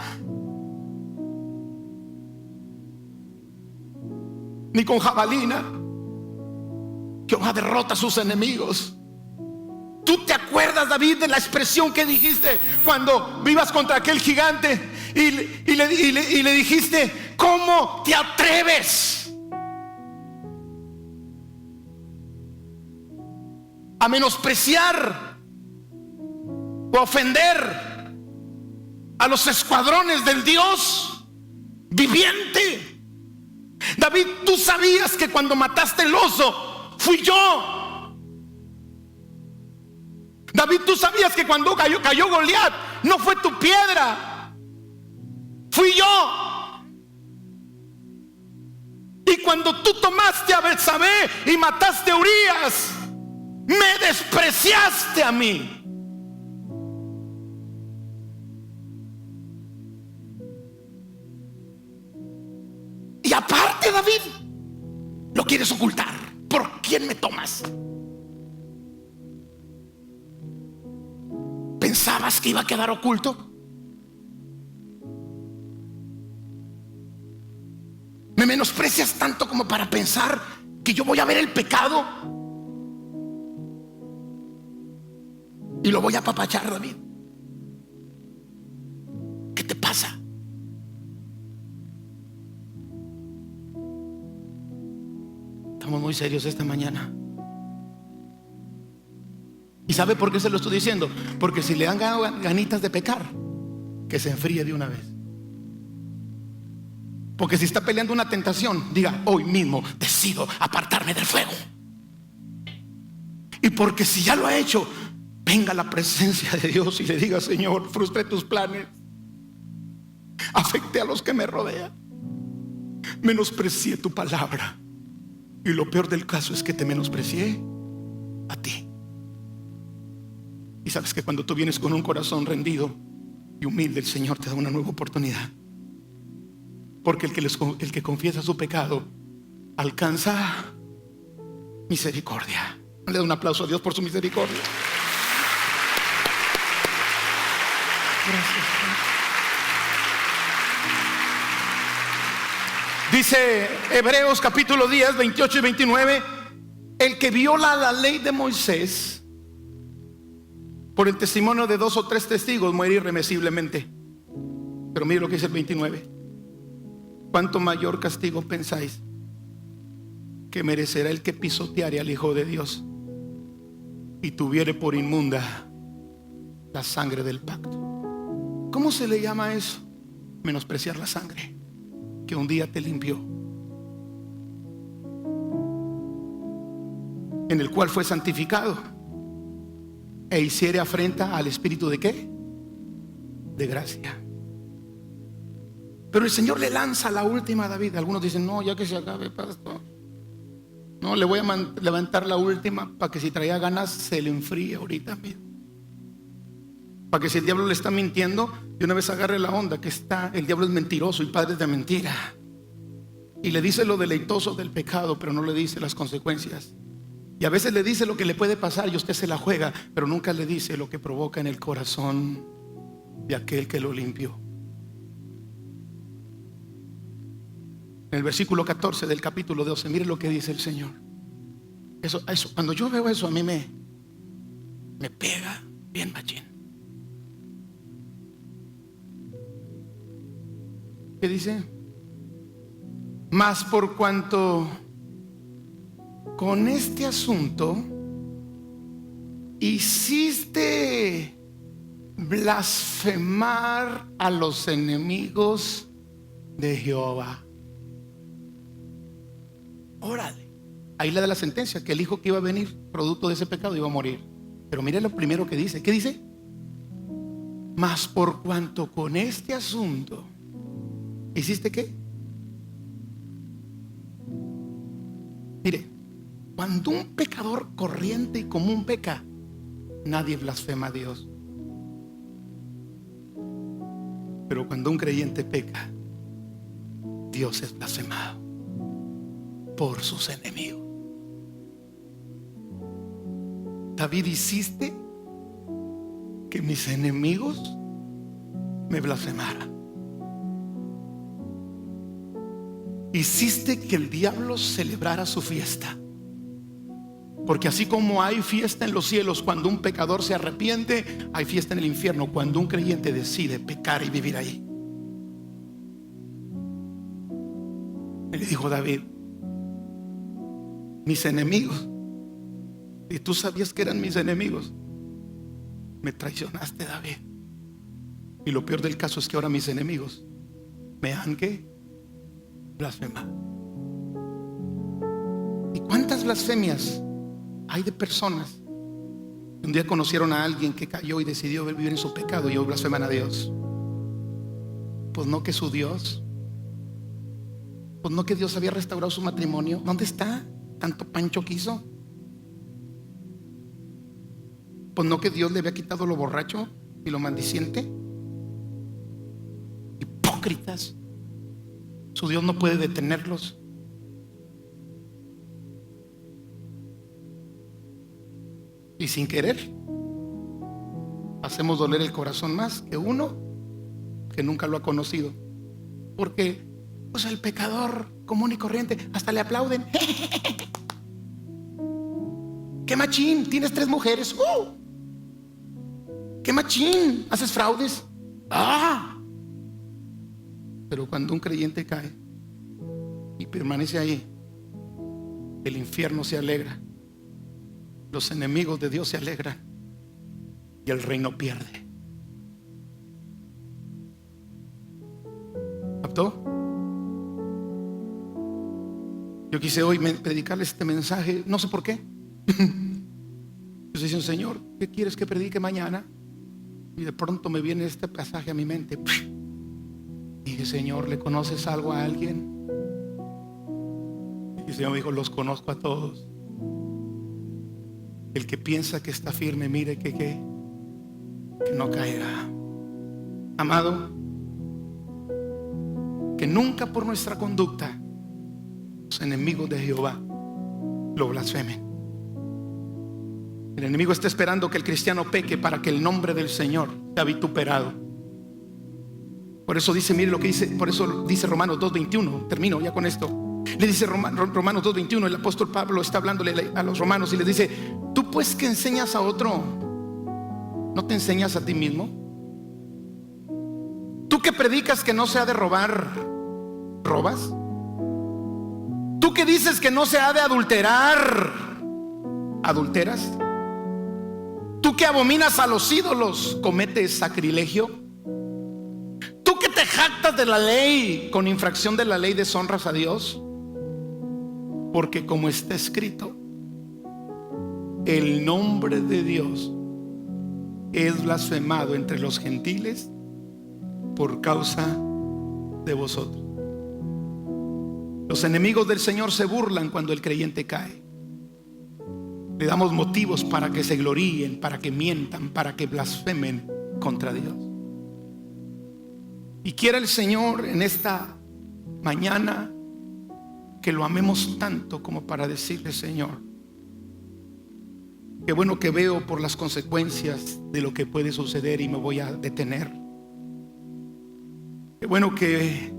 S1: ni con jabalina. Jehová derrota a sus enemigos. ¿Tú te acuerdas, David, de la expresión que dijiste cuando ibas contra aquel gigante y le dijiste: ¿cómo te atreves a menospreciar o a ofender a los escuadrones del Dios viviente? David, tú sabías que cuando mataste el oso fui yo. David, tú sabías que cuando cayó Goliat, no fue tu piedra, fui yo. Y cuando tú tomaste a Betsabé y mataste a Urías, me despreciaste a mí. Y aparte, David, lo quieres ocultar. ¿Por quién me tomas? ¿Pensabas que iba a quedar oculto? ¿Me menosprecias tanto como para pensar que yo voy a ver el pecado y lo voy a apapachar, David? ¿Qué te pasa? Estamos muy serios esta mañana. ¿Y sabe por qué se lo estoy diciendo? Porque si le dan ganitas de pecar, que se enfríe de una vez. Porque si está peleando una tentación, diga: hoy mismo decido apartarme del fuego. Y porque si ya lo ha hecho, venga a la presencia de Dios y le diga: Señor, frustré tus planes, afecté a los que me rodean, menosprecié tu palabra. Y lo peor del caso es que te menosprecié a ti. Y sabes que cuando tú vienes con un corazón rendido y humilde, el Señor te da una nueva oportunidad. Porque el que confiesa su pecado alcanza misericordia. Le da un aplauso a Dios por su misericordia. Gracias. Dice Hebreos capítulo 10, 28 y 29: el que viola la ley de Moisés por el testimonio de 2 o 3 testigos muere irremisiblemente. Pero mire lo que dice el 29: ¿cuánto mayor castigo pensáis que merecerá el que pisoteare al Hijo de Dios y tuviere por inmunda la sangre del pacto? ¿Cómo se le llama eso? Menospreciar la sangre que un día te limpió, en el cual fue santificado, e hiciere afrenta al Espíritu ¿de qué? De gracia. Pero el Señor le lanza la última a David. Algunos dicen: no, ya que se acabe, pastor, no, le voy a levantar la última para que si traía ganas se le enfríe ahorita mismo, para que si el diablo le está mintiendo, de una vez agarre la onda que el diablo es mentiroso y padre de mentira, y le dice lo deleitoso del pecado, pero no le dice las consecuencias. Y a veces le dice lo que le puede pasar y usted se la juega, pero nunca le dice lo que provoca en el corazón de aquel que lo limpió. En el versículo 14 del capítulo 12, mire lo que dice el Señor. Eso, cuando yo veo eso, a mí me pega bien machín. ¿Qué dice? Mas por cuanto con este asunto hiciste blasfemar a los enemigos de Jehová. Órale. Ahí le da la sentencia, que el hijo que iba a venir producto de ese pecado iba a morir. Pero mire lo primero que dice. ¿Qué dice? Mas por cuanto con este asunto ¿hiciste qué? Mire, cuando un pecador corriente y común peca, nadie blasfema a Dios. Pero cuando un creyente peca, Dios es blasfemado por sus enemigos. David, hiciste que mis enemigos me blasfemaran. Hiciste que el diablo celebrara su fiesta. Porque así como hay fiesta en los cielos cuando un pecador se arrepiente, hay fiesta en el infierno cuando un creyente decide pecar y vivir ahí. Y le dijo David: mis enemigos, y tú sabías que eran mis enemigos, me traicionaste, David. Y lo peor del caso es que ahora mis enemigos me han ¿qué? Blasfemado. ¿Y cuántas blasfemias hay de personas Un día conocieron a alguien que cayó y decidió vivir en su pecado y hoy blasfeman a Dios. Pues no que su Dios, pues no que Dios había restaurado su matrimonio. ¿Dónde está? Tanto pancho que hizo. Pues no que Dios le había quitado lo borracho y lo maldiciente. Hipócritas. Su Dios no puede detenerlos. Y sin querer hacemos doler el corazón más que uno que nunca lo ha conocido. Porque pues el pecador común y corriente hasta le aplauden. ¡Qué machín! Tienes 3 mujeres. ¡Qué machín! Haces fraudes. Pero cuando un creyente cae y permanece ahí, el infierno se alegra, los enemigos de Dios se alegran y el reino pierde. ¿Captó? Yo quise hoy predicarles este mensaje, no sé por qué. Yo estoy diciendo, Señor, ¿qué quieres que predique mañana? Y de pronto me viene este pasaje a mi mente. Y dije, Señor, ¿le conoces algo a alguien? Y el Señor me dijo, los conozco a todos. El que piensa que está firme, mire que no caerá. Amado, que nunca por nuestra conducta los enemigos de Jehová lo blasfemen. El enemigo está esperando que el cristiano peque para que el nombre del Señor sea vituperado. Por eso dice, mire lo que dice, por eso dice Romanos 2:21. Termino ya con esto. Le dice Romanos 2:21, el apóstol Pablo está hablándole a los romanos y les dice: tú pues que enseñas a otro, ¿no te enseñas a ti mismo? Tú que predicas que no se ha de robar, ¿robas? Tú que dices que no se ha de adulterar, ¿adulteras? Tú que abominas a los ídolos, ¿cometes sacrilegio? Tú que te jactas de la ley, con infracción de la ley deshonras a Dios. Porque como está escrito, el nombre de Dios es blasfemado entre los gentiles por causa de vosotros. Los enemigos del Señor se burlan cuando el creyente cae. Le damos motivos para que se gloríen, para que mientan, para que blasfemen contra Dios. Y quiera el Señor en esta mañana que lo amemos tanto como para decirle: Señor, qué bueno que veo por las consecuencias de lo que puede suceder y me voy a detener. Qué bueno que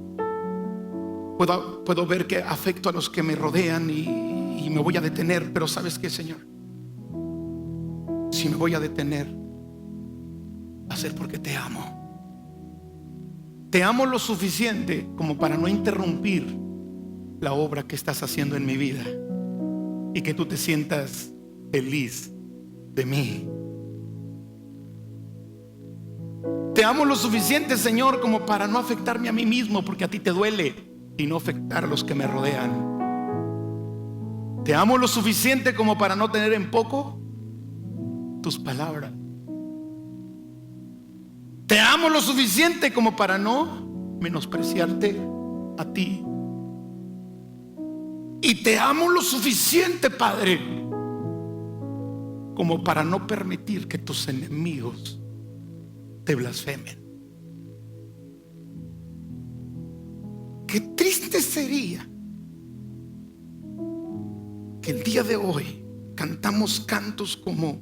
S1: puedo ver que afecto a los que me rodean y me voy a detener. Pero ¿sabes qué, Señor? Si me voy a detener, va a ser porque te amo. Te amo lo suficiente como para no interrumpir la obra que estás haciendo en mi vida y que tú te sientas feliz de mí. Te amo lo suficiente, Señor, como para no afectarme a mí mismo, porque a ti te duele, y no afectar a los que me rodean. Te amo lo suficiente como para no tener en poco tus palabras. Te amo lo suficiente como para no menospreciarte a ti. Y te amo lo suficiente, Padre, como para no permitir que tus enemigos te blasfemen. Qué triste sería que el día de hoy cantamos cantos como: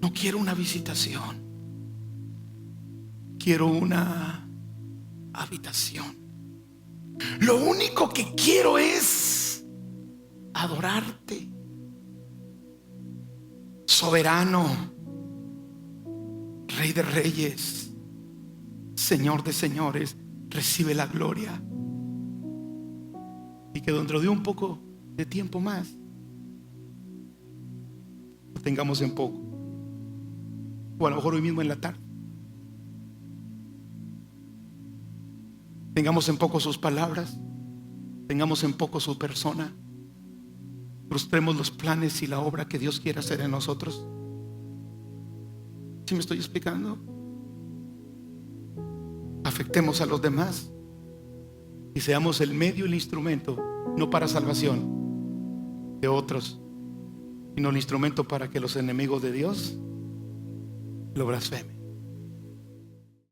S1: no quiero una visitación, quiero una habitación. Lo único que quiero es adorarte, soberano, Rey de reyes, Señor de señores. Recibe la gloria. Y que dentro de un poco de tiempo más lo tengamos en poco, o a lo mejor hoy mismo en la tarde tengamos en poco sus palabras, tengamos en poco su persona. frustremos los planes y la obra que Dios quiere hacer en nosotros. ¿Sí me estoy explicando? Afectemos a los demás y seamos el medio, el instrumento, no para salvación de otros, sino el instrumento para que los enemigos de Dios lo blasfemen.